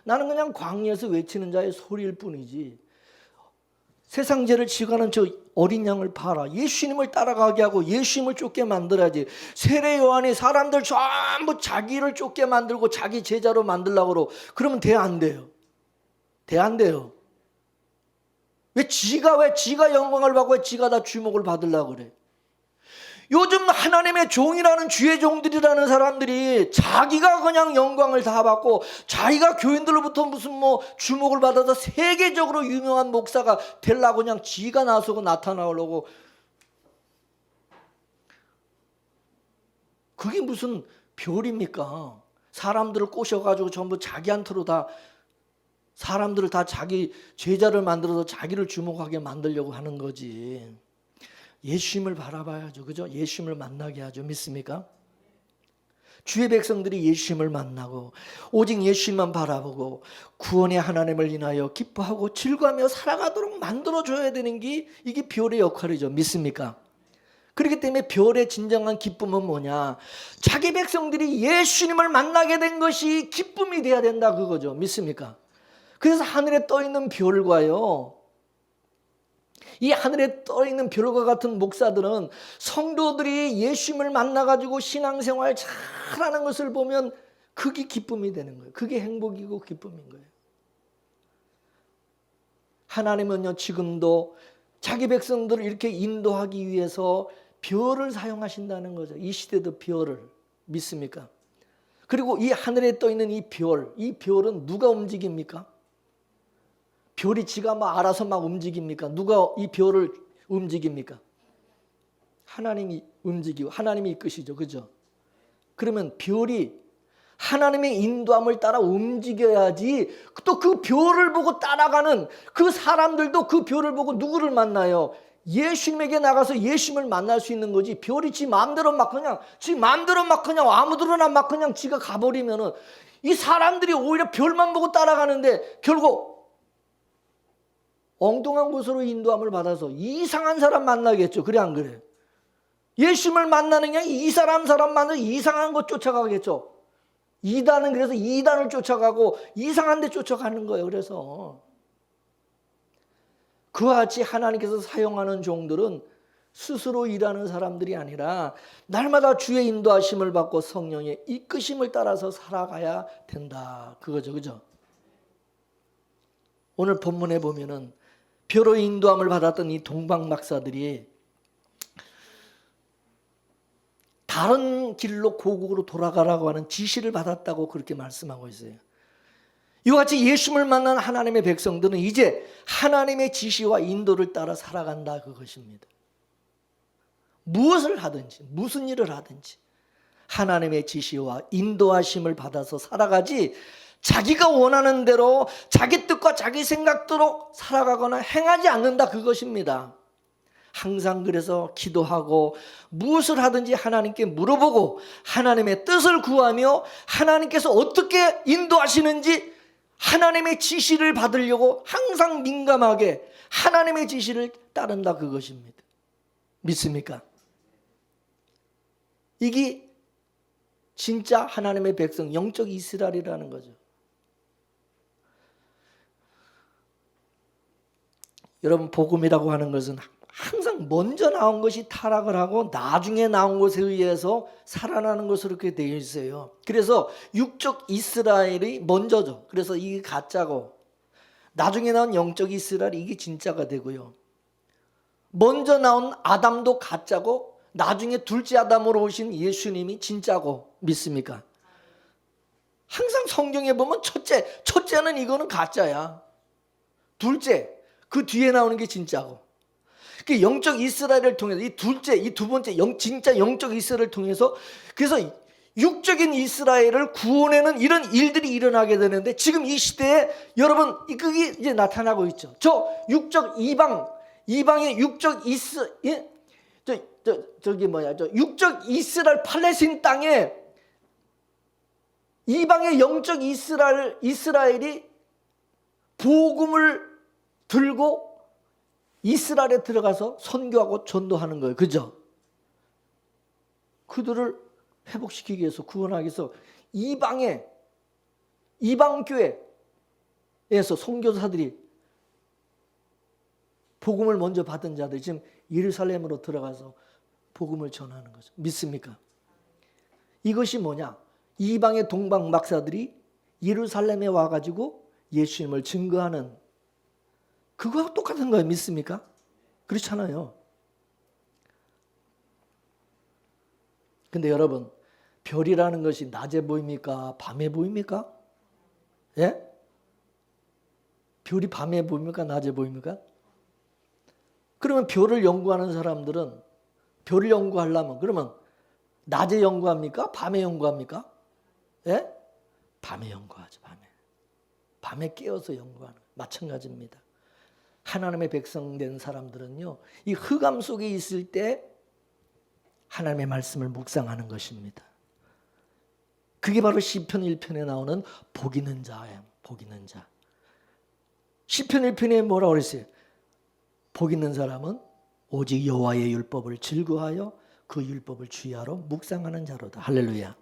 나는 그냥 광야에서 외치는 자의 소리일 뿐이지, 세상 죄를 지가는 저 어린 양을 봐라, 예수님을 따라가게 하고 예수님을 쫓게 만들어야지. 세례요한이 사람들 전부 자기를 쫓게 만들고 자기 제자로 만들려고 그러면 돼 안 돼요? 돼 안 돼요? 왜 지가 영광을 받고 왜 지가 다 주목을 받으려고 그래? 요즘 하나님의 종이라는 주의 종들이라는 사람들이 자기가 그냥 영광을 다 받고 자기가 교인들로부터 무슨 주목을 받아서 세계적으로 유명한 목사가 되려고 그냥 지가 나서고 나타나려고, 그게 무슨 별입니까? 사람들을 꼬셔가지고 전부 자기한테로 다, 사람들을 다 자기 제자를 만들어서 자기를 주목하게 만들려고 하는 거지. 예수님을 바라봐야죠. 그죠? 예수님을 만나게 하죠. 믿습니까? 주의 백성들이 예수님을 만나고 오직 예수님만 바라보고 구원의 하나님을 인하여 기뻐하고 즐거워하며 살아가도록 만들어줘야 되는 게 이게 별의 역할이죠. 믿습니까? 그렇기 때문에 별의 진정한 기쁨은 뭐냐? 자기 백성들이 예수님을 만나게 된 것이 기쁨이 돼야 된다, 그거죠. 믿습니까? 그래서 하늘에 떠 있는 별과요, 이 하늘에 떠 있는 별과 같은 목사들은 성도들이 예수님을 만나가지고 신앙생활 잘하는 것을 보면 그게 기쁨이 되는 거예요. 그게 행복이고 기쁨인 거예요. 하나님은요, 지금도 자기 백성들을 이렇게 인도하기 위해서 별을 사용하신다는 거죠. 이 시대도 별을. 믿습니까? 그리고 이 하늘에 떠 있는 이 별은 누가 움직입니까? 별이 지가 알아서 움직입니까? 누가 이 별을 움직입니까? 하나님이 움직이고 하나님이 이끄시죠. 그죠? 그러면 별이 하나님의 인도함을 따라 움직여야지 또 그 별을 보고 따라가는 그 사람들도 그 별을 보고 누구를 만나요? 예수님에게 나가서 예수님을 만날 수 있는 거지. 별이 지 마음대로 그냥 아무데나 그냥 지가 가버리면은 이 사람들이 오히려 별만 보고 따라가는데 결국 엉뚱한 곳으로 인도함을 받아서 이상한 사람 만나겠죠. 그래 안 그래? 예수님을 만나는 게 이 사람 만나서 이상한 곳 쫓아가겠죠. 이단은 그래서 이단을 쫓아가고 이상한 데 쫓아가는 거예요. 그래서 그와 같이 하나님께서 사용하는 종들은 스스로 일하는 사람들이 아니라 날마다 주의 인도하심을 받고 성령의 이끄심을 따라서 살아가야 된다. 그거죠. 그죠? 오늘 본문에 보면은 벼로의 인도함을 받았던 이 동방 박사들이 다른 길로 고국으로 돌아가라고 하는 지시를 받았다고 그렇게 말씀하고 있어요. 이와 같이 예수님을 만난 하나님의 백성들은 이제 하나님의 지시와 인도를 따라 살아간다 그것입니다. 무엇을 하든지 무슨 일을 하든지 하나님의 지시와 인도하심을 받아서 살아가지 자기가 원하는 대로 자기 뜻과 자기 생각대로 살아가거나 행하지 않는다 그것입니다. 항상 그래서 기도하고 무엇을 하든지 하나님께 물어보고 하나님의 뜻을 구하며 하나님께서 어떻게 인도하시는지 하나님의 지시를 받으려고 항상 민감하게 하나님의 지시를 따른다 그것입니다. 믿습니까? 이게 진짜 하나님의 백성 영적 이스라엘이라는 거죠. 여러분 복음이라고 하는 것은 항상 먼저 나온 것이 타락을 하고 나중에 나온 것에 의해서 살아나는 것으로 그렇게 되어 있어요. 그래서 육적 이스라엘이 먼저죠. 그래서 이게 가짜고 나중에 나온 영적 이스라엘이 이게 진짜가 되고요. 먼저 나온 아담도 가짜고 나중에 둘째 아담으로 오신 예수님이 진짜고 믿습니까? 항상 성경에 보면 첫째는 이거는 가짜야. 둘째, 그 뒤에 나오는 게 진짜고. 그 영적 이스라엘을 통해서 이 둘째, 이 두 번째 진짜 영적 이스라엘을 통해서 그래서 육적인 이스라엘을 구원하는 이런 일들이 일어나게 되는데 지금 이 시대에 여러분 그게 이제 나타나고 있죠. 저 육적 이방의 육적 육적 이스라엘 팔레스틴 땅에 이방의 영적 이스라엘이 복음을 들고 이스라엘에 들어가서 선교하고 전도하는 거예요. 그죠? 그들을 회복시키기 위해서 구원하기 위해서 이방교회에서 선교사들이 복음을 먼저 받은 자들이 지금 예루살렘으로 들어가서 복음을 전하는 거죠. 믿습니까? 이것이 뭐냐? 이방의 동방 박사들이 예루살렘에 와가지고 예수님을 증거하는 그거하고 똑같은 거예요. 믿습니까? 그렇잖아요. 근데 여러분 별이라는 것이 낮에 보입니까? 밤에 보입니까? 예? 별이 밤에 보입니까? 낮에 보입니까? 그러면 별을 연구하는 사람들은 별을 연구하려면 그러면 낮에 연구합니까? 밤에 연구합니까? 예? 밤에 연구하죠. 밤에 깨어서 연구하는 마찬가지입니다. 하나님의 백성 된 사람들은요, 이 흑암 속에 있을 때 하나님의 말씀을 묵상하는 것입니다. 그게 바로 시편 1편에 나오는 복 있는 자예요. 복 있는 자. 시편 1편에 뭐라고 그랬어요? 복 있는 사람은 오직 여호와의 율법을 즐거워하여 그 율법을 주야로 묵상하는 자로다. 할렐루야.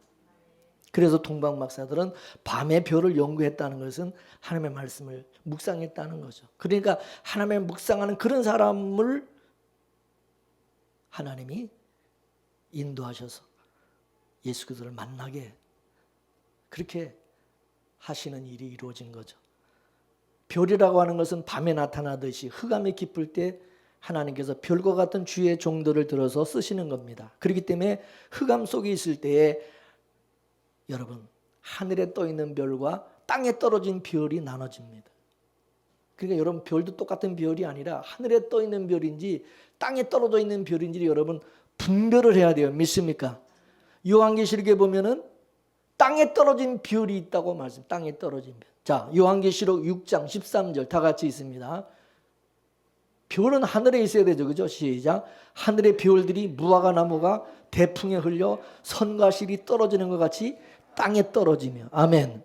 그래서 동방 박사들은 밤에 별을 연구했다는 것은 하나님의 말씀을 묵상했다는 거죠. 그러니까 하나님의 묵상하는 그런 사람을 하나님이 인도하셔서 예수 그리스도를 만나게 그렇게 하시는 일이 이루어진 거죠. 별이라고 하는 것은 밤에 나타나듯이 흑암에 깊을 때 하나님께서 별과 같은 주의 종들을 들어서 쓰시는 겁니다. 그렇기 때문에 흑암 속에 있을 때에 여러분 하늘에 떠 있는 별과 땅에 떨어진 별이 나눠집니다. 그러니까 여러분 별도 똑같은 별이 아니라 하늘에 떠 있는 별인지 땅에 떨어져 있는 별인지 여러분 분별을 해야 돼요. 믿습니까? 요한계시록에 보면은 땅에 떨어진 별이 있다고 말씀. 땅에 떨어진 별. 자, 요한계시록 6장 13절 다 같이 있습니다. 별은 하늘에 있어야 되죠. 그죠? 시작. 하늘의 별들이 무화과 나무가 대풍에 흘려 선과 실이 떨어지는 것 같이 땅에 떨어지며. 아멘.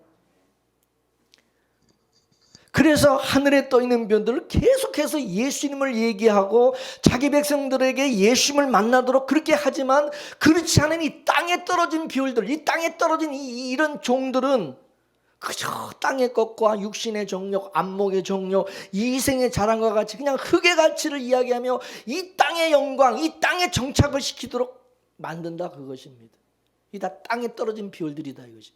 그래서 하늘에 떠 있는 변들을 계속해서 예수님을 얘기하고 자기 백성들에게 예수님을 만나도록 그렇게 하지만, 그렇지 않은 이 땅에 떨어진 비울들, 이 땅에 떨어진 이런 종들은 그저 땅의 것과 육신의 정욕, 안목의 정욕, 이생의 자랑과 같이 그냥 흙의 가치를 이야기하며 이 땅의 영광, 이 땅에 정착을 시키도록 만든다, 그것입니다. 이 다 땅에 떨어진 비울들이다, 이것이.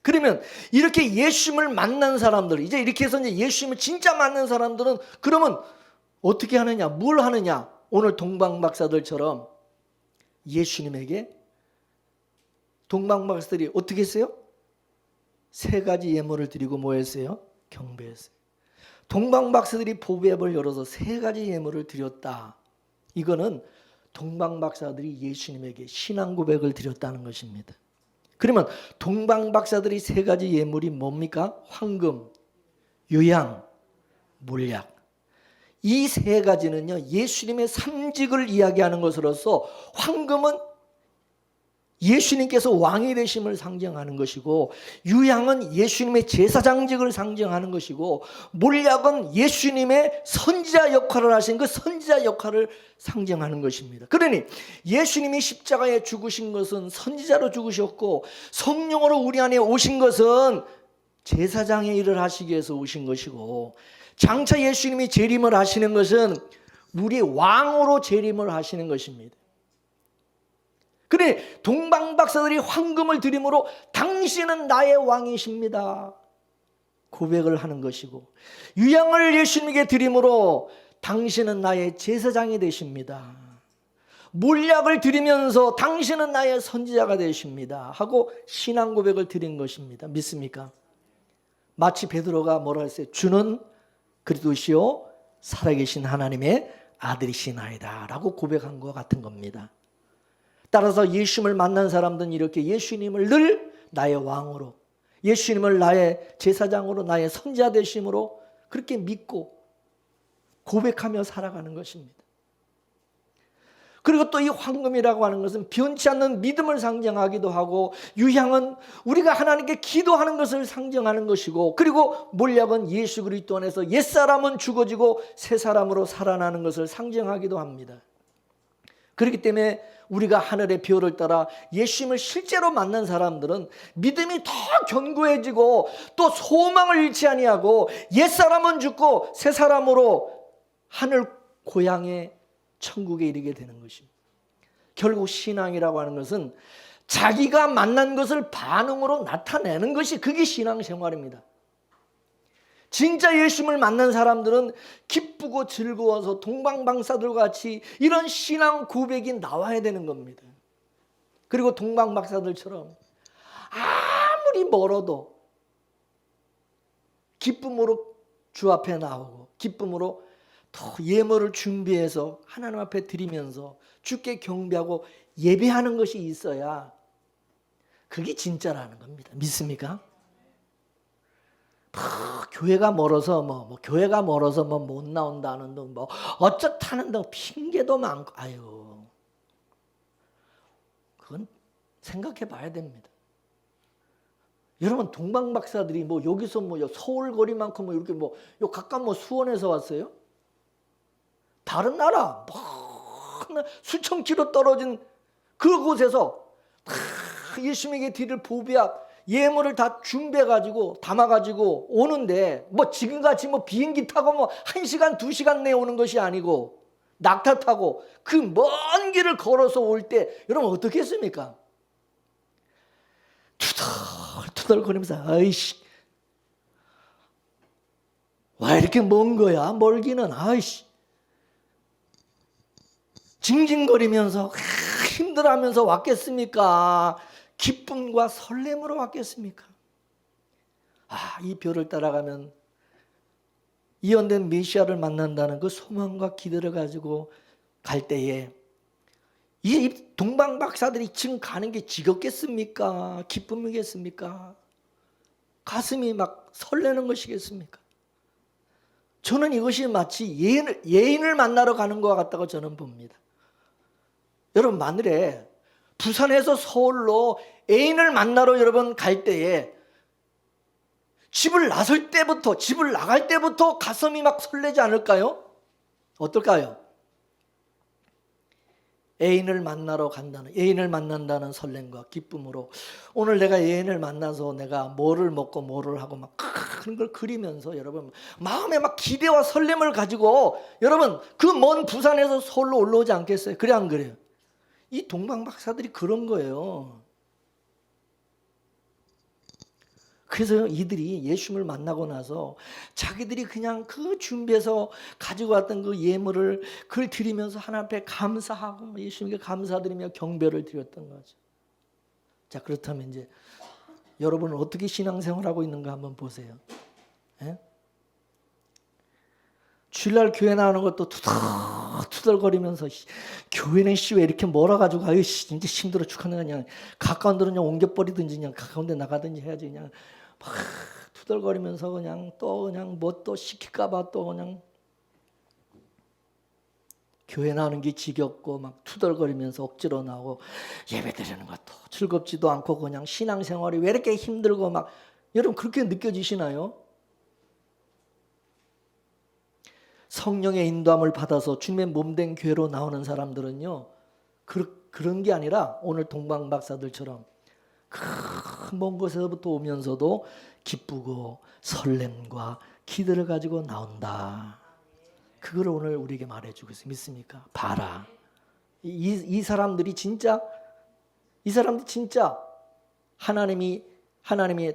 그러면 이렇게 예수님을 만난 사람들, 이제 이렇게 해서 이제 예수님을 진짜 만난 사람들은 그러면 어떻게 하느냐, 뭘 하느냐? 오늘 동방박사들처럼 예수님에게, 동방박사들이 어떻게 했어요? 세 가지 예물을 드리고 뭐 했어요? 경배했어요. 동방박사들이 보배압을 열어서 세 가지 예물을 드렸다. 이거는 동방박사들이 예수님에게 신앙 고백을 드렸다는 것입니다. 그러면 동방박사들이 세 가지 예물이 뭡니까? 황금, 유향, 몰약. 이 세 가지는요, 예수님의 삼직을 이야기하는 것으로서, 황금은 예수님께서 왕이 되심을 상징하는 것이고, 유향은 예수님의 제사장직을 상징하는 것이고, 몰약은 예수님의 선지자 역할을 하신 그 선지자 역할을 상징하는 것입니다. 그러니 예수님이 십자가에 죽으신 것은 선지자로 죽으셨고, 성령으로 우리 안에 오신 것은 제사장의 일을 하시기 위해서 오신 것이고, 장차 예수님이 재림을 하시는 것은 우리 왕으로 재림을 하시는 것입니다. 그래, 동방박사들이 황금을 드림으로 당신은 나의 왕이십니다 고백을 하는 것이고, 유향을 예수님에게 드림으로 당신은 나의 제사장이 되십니다, 몰약을 드리면서 당신은 나의 선지자가 되십니다 하고 신앙 고백을 드린 것입니다. 믿습니까? 마치 베드로가 뭐라 했어요? 주는 그리스도시요 살아계신 하나님의 아들이시나이다 라고 고백한 것 같은 겁니다. 따라서 예수님을 만난 사람들은 이렇게 예수님을 늘 나의 왕으로, 예수님을 나의 제사장으로, 나의 선지자 되심으로 그렇게 믿고 고백하며 살아가는 것입니다. 그리고 또 이 황금이라고 하는 것은 변치 않는 믿음을 상징하기도 하고, 유향은 우리가 하나님께 기도하는 것을 상징하는 것이고, 그리고 몰약은 예수 그리스도 안에서 옛사람은 죽어지고 새 사람으로 살아나는 것을 상징하기도 합니다. 그렇기 때문에 우리가 하늘의 별을 따라 예수님을 실제로 만난 사람들은 믿음이 더 견고해지고, 또 소망을 잃지 아니하고 옛사람은 죽고 새 사람으로 하늘 고향의 천국에 이르게 되는 것입니다. 결국 신앙이라고 하는 것은 자기가 만난 것을 반응으로 나타내는 것이, 그게 신앙생활입니다. 진짜 예수님을 만난 사람들은 기쁘고 즐거워서 동방박사들 같이 이런 신앙 고백이 나와야 되는 겁니다. 그리고 동방박사들처럼 아무리 멀어도 기쁨으로 주 앞에 나오고, 기쁨으로 더 예물을 준비해서 하나님 앞에 드리면서 주께 경배하고 예배하는 것이 있어야 그게 진짜라는 겁니다. 믿습니까? 교회가 멀어서 교회가 멀어서 못 나온다는 등 어쩌다는 등 핑계도 많고, 아유, 그건 생각해 봐야 됩니다. 여러분, 동방박사들이 여기서 서울 거리만큼 이렇게 요 가까운 수원에서 왔어요? 다른 나라 수천 킬로 떨어진 그곳에서 예수님에게 드릴 보배압 예물을 다 준비해가지고 담아가지고 오는데, 지금같이 비행기 타고 1시간 2시간 내에 오는 것이 아니고 낙타 타고 그 먼 길을 걸어서 올 때 여러분 어떻게 했습니까? 투덜투덜 거리면서, 아이씨, 와, 이렇게 먼 거야? 멀기는, 아이씨, 징징거리면서 힘들어하면서 왔겠습니까? 기쁨과 설렘으로 왔겠습니까? 이 별을 따라가면 예언된 메시아를 만난다는 그 소망과 기대를 가지고 갈 때에 이 동방박사들이 지금 가는 게 지겹겠습니까? 기쁨이겠습니까? 가슴이 막 설레는 것이겠습니까? 저는 이것이 마치 예인을 만나러 가는 것 같다고 저는 봅니다. 여러분, 만일에 부산에서 서울로 애인을 만나러 여러분 갈 때에 집을 나설 때부터, 집을 나갈 때부터 가슴이 막 설레지 않을까요? 어떨까요? 애인을 만난다는 설렘과 기쁨으로 오늘 내가 애인을 만나서 내가 뭐를 먹고 뭐를 하고 막 그런 걸 그리면서 여러분 마음에 막 기대와 설렘을 가지고 여러분 그 먼 부산에서 서울로 올라오지 않겠어요? 그래 안 그래요? 이 동방박사들이 그런 거예요. 그래서 이들이 예수님을 만나고 나서 자기들이 그냥 그 준비해서 가지고 왔던 그 예물을 그걸 드리면서 하나님 앞에 감사하고 예수님께 감사드리며 경배를 드렸던 거죠. 자, 그렇다면 이제 여러분은 어떻게 신앙생활하고 있는가 한번 보세요. 예? 주일날 교회 나오는 것도 투덜거리면서 교회는 왜 이렇게 몰아가지고 아유 진짜 힘들어 죽겠네 그냥 가까운 데로 그냥 옮겨버리든지 그냥 가까운 데 나가든지 해야지 그냥 막 투덜거리면서 그냥 또 그냥 뭐 또 시킬까봐 또 그냥 교회 나오는 게 지겹고 막 투덜거리면서 억지로 나오고 예배드리는 것도 즐겁지도 않고 그냥 신앙생활이 왜 이렇게 힘들고 막 여러분 그렇게 느껴지시나요? 성령의 인도함을 받아서 주님의 몸된 교회로 나오는 사람들은요 그런 게 아니라 오늘 동방박사들처럼 큰 먼 곳에서부터 오면서도 기쁘고 설렘과 기대를 가지고 나온다. 그걸 오늘 우리에게 말해주고 있어요. 믿습니까? 봐라. 이 사람들이 진짜 하나님이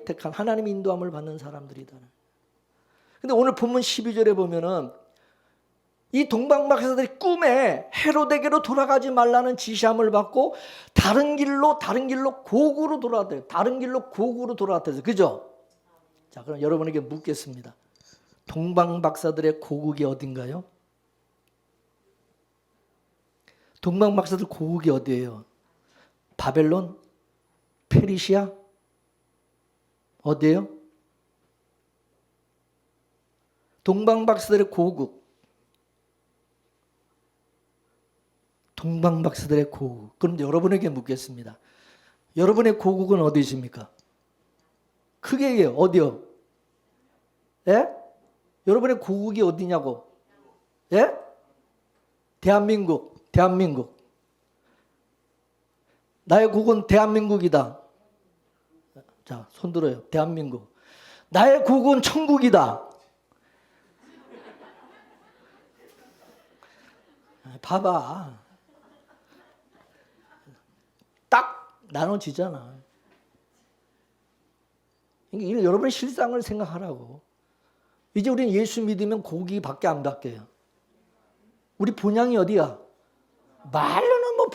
택한 하나님의 인도함을 받는 사람들이다. 근데 오늘 본문 12절에 보면은 이 동방박사들이 꿈에 헤로데게로 돌아가지 말라는 지시함을 받고 다른 길로 고국으로 돌아왔대요. 다른 길로 고국으로 돌아왔대요. 그죠? 자, 그럼 여러분에게 묻겠습니다. 동방박사들의 고국이 어딘가요? 동방박사들 고국이 어디예요? 바벨론? 페르시아? 어디예요? 동방박사들의 고국. 동방박사들의 고국. 그럼 여러분에게 묻겠습니다. 여러분의 고국은 어디십니까? 크게 얘기해요. 어디요? 예? 여러분의 고국이 어디냐고? 예? 대한민국. 나의 국은 대한민국이다. 자, 손 들어요. 대한민국. 나의 국은 천국이다. 봐봐. 딱 나눠지잖아. 그러니까 여러분의 실상을 생각하라고. 이제 우리는 예수 믿으면 고기밖에 안 바뀌어요. 우리 본향이 어디야? 말로는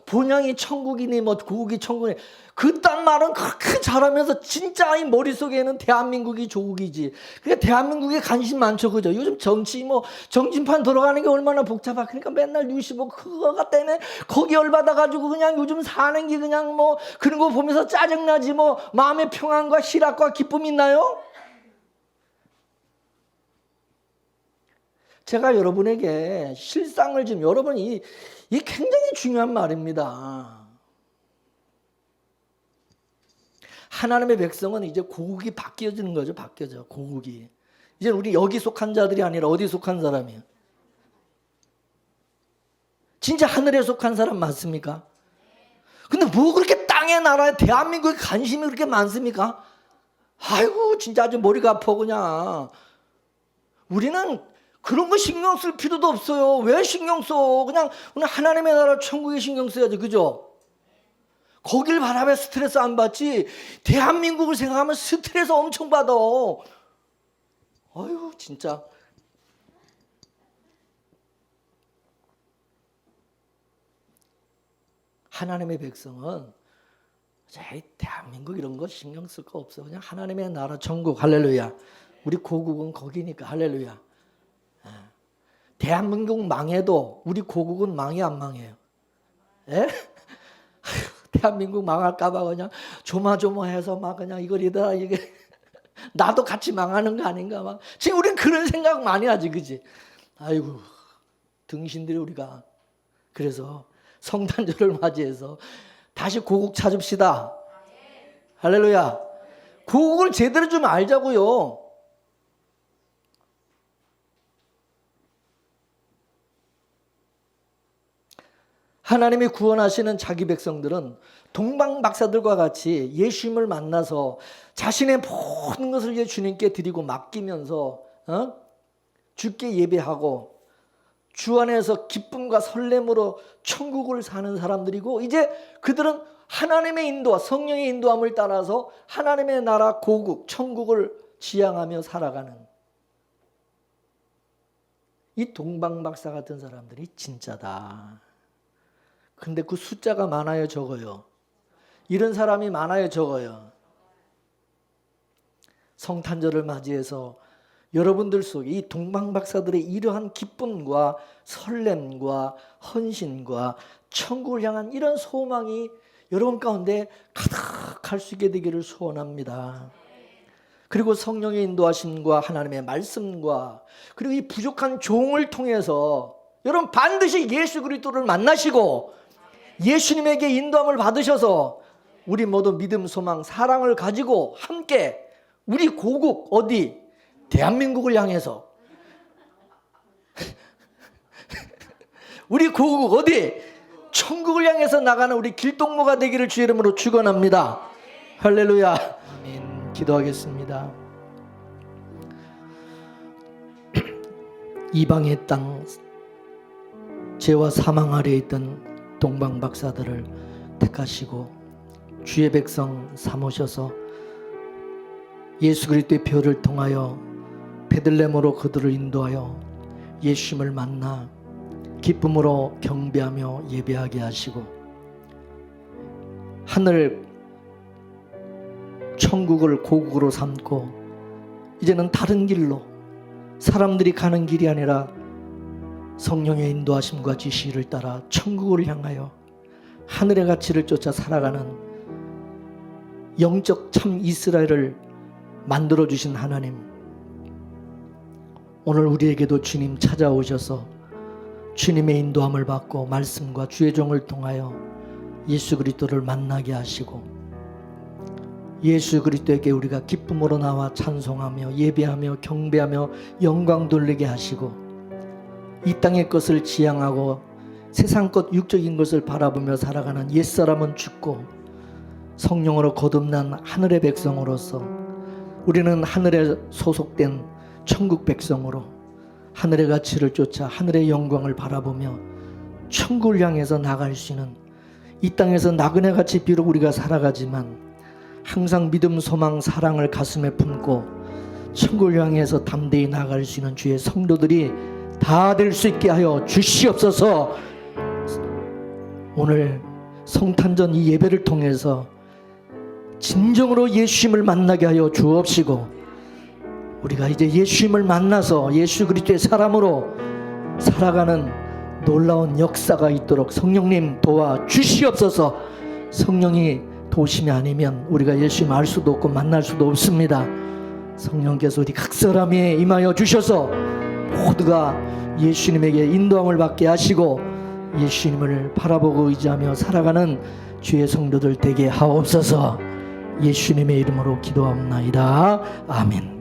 본향이 천국이니 고국이 천국이니 그딴 말은 그렇게 잘하면서 진짜 이 머릿속에는 대한민국이 조국이지. 그러니까 대한민국에 관심 많죠. 그죠? 요즘 정치판 돌아가는 게 얼마나 복잡하. 그러니까 맨날 뉴스 그거가 때문에 거기 열받아가지고 그냥 요즘 사는 게 그냥 그런 거 보면서 짜증나지 마음의 평안과 희락과 기쁨이 있나요? 제가 여러분에게 실상을 좀 여러분이 이게 굉장히 중요한 말입니다. 하나님의 백성은 이제 고국이 바뀌어지는 거죠. 바뀌어져. 고국이. 이제 우리 여기 속한 자들이 아니라 어디 속한 사람이에요? 진짜 하늘에 속한 사람 맞습니까? 근데 그렇게 땅의 나라에 대한민국에 관심이 그렇게 많습니까? 아이고 진짜 아주 머리가 아파 그냥. 우리는 그런 거 신경 쓸 필요도 없어요. 왜 신경 써? 그냥 하나님의 나라 천국에 신경 써야지. 그죠? 거길 바라며 스트레스 안 받지. 대한민국을 생각하면 스트레스 엄청 받아. 아유 진짜. 하나님의 백성은 대한민국 이런 거 신경 쓸 거 없어. 그냥 하나님의 나라 천국. 할렐루야. 우리 고국은 거기니까. 할렐루야. 대한민국 망해도 우리 고국은 망해 안 망해요? 예? 대한민국 망할까봐 그냥 조마조마해서 막 그냥 이거리다 이게 나도 같이 망하는 거 아닌가 막 지금 우린 그런 생각 많이 하지, 그지? 아이고 등신들이 우리가 그래서 성탄절을 맞이해서 다시 고국 찾읍시다. 할렐루야. 고국을 제대로 좀 알자고요. 하나님이 구원하시는 자기 백성들은 동방박사들과 같이 예수님을 만나서 자신의 모든 것을 이제 주님께 드리고 맡기면서 주께 예배하고 주 안에서 기쁨과 설렘으로 천국을 사는 사람들이고, 이제 그들은 하나님의 인도와 성령의 인도함을 따라서 하나님의 나라 고국 천국을 지향하며 살아가는 이 동방박사 같은 사람들이 진짜다. 근데 그 숫자가 많아요, 적어요? 이런 사람이 많아요, 적어요? 성탄절을 맞이해서 여러분들 속에 이 동방박사들의 이러한 기쁨과 설렘과 헌신과 천국을 향한 이런 소망이 여러분 가운데 가득할 수 있게 되기를 소원합니다. 그리고 성령의 인도하심과 하나님의 말씀과 그리고 이 부족한 종을 통해서 여러분 반드시 예수 그리스도를 만나시고 예수님에게 인도함을 받으셔서 우리 모두 믿음, 소망, 사랑을 가지고 함께 우리 고국 어디? 대한민국을 향해서 우리 고국 어디? 천국을 향해서 나가는 우리 길동무가 되기를 주의 이름으로 축원합니다. 할렐루야. 아멘. 기도하겠습니다. 이방의 땅 죄와 사망 아래에 있던 동방박사들을 택하시고 주의 백성 삼으셔서 예수 그리스도의 표를 통하여 베들레헴으로 그들을 인도하여 예수님을 만나 기쁨으로 경배하며 예배하게 하시고 하늘 천국을 고국으로 삼고 이제는 다른 길로 사람들이 가는 길이 아니라 성령의 인도하심과 지시를 따라 천국을 향하여 하늘의 가치를 쫓아 살아가는 영적 참 이스라엘을 만들어주신 하나님, 오늘 우리에게도 주님 찾아오셔서 주님의 인도함을 받고 말씀과 주의 종을 통하여 예수 그리스도를 만나게 하시고 예수 그리스도에게 우리가 기쁨으로 나와 찬송하며 예배하며 경배하며 영광 돌리게 하시고 이 땅의 것을 지향하고 세상 것 육적인 것을 바라보며 살아가는 옛사람은 죽고 성령으로 거듭난 하늘의 백성으로서 우리는 하늘에 소속된 천국 백성으로 하늘의 가치를 쫓아 하늘의 영광을 바라보며 천국을 향해서 나갈 수 있는, 이 땅에서 나그네같이 비록 우리가 살아가지만 항상 믿음, 소망, 사랑을 가슴에 품고 천국을 향해서 담대히 나갈 수 있는 주의 성도들이 다 될 수 있게 하여 주시옵소서. 오늘 성탄전 이 예배를 통해서 진정으로 예수님을 만나게 하여 주옵시고 우리가 이제 예수님을 만나서 예수 그리스도의 사람으로 살아가는 놀라운 역사가 있도록 성령님 도와 주시옵소서. 성령이 도우심이 아니면 우리가 예수님 알 수도 없고 만날 수도 없습니다. 성령께서 우리 각 사람에 임하여 주셔서 모두가 예수님에게 인도함을 받게 하시고 예수님을 바라보고 의지하며 살아가는 주의 성도들 되게 하옵소서. 예수님의 이름으로 기도합나이다. 아멘.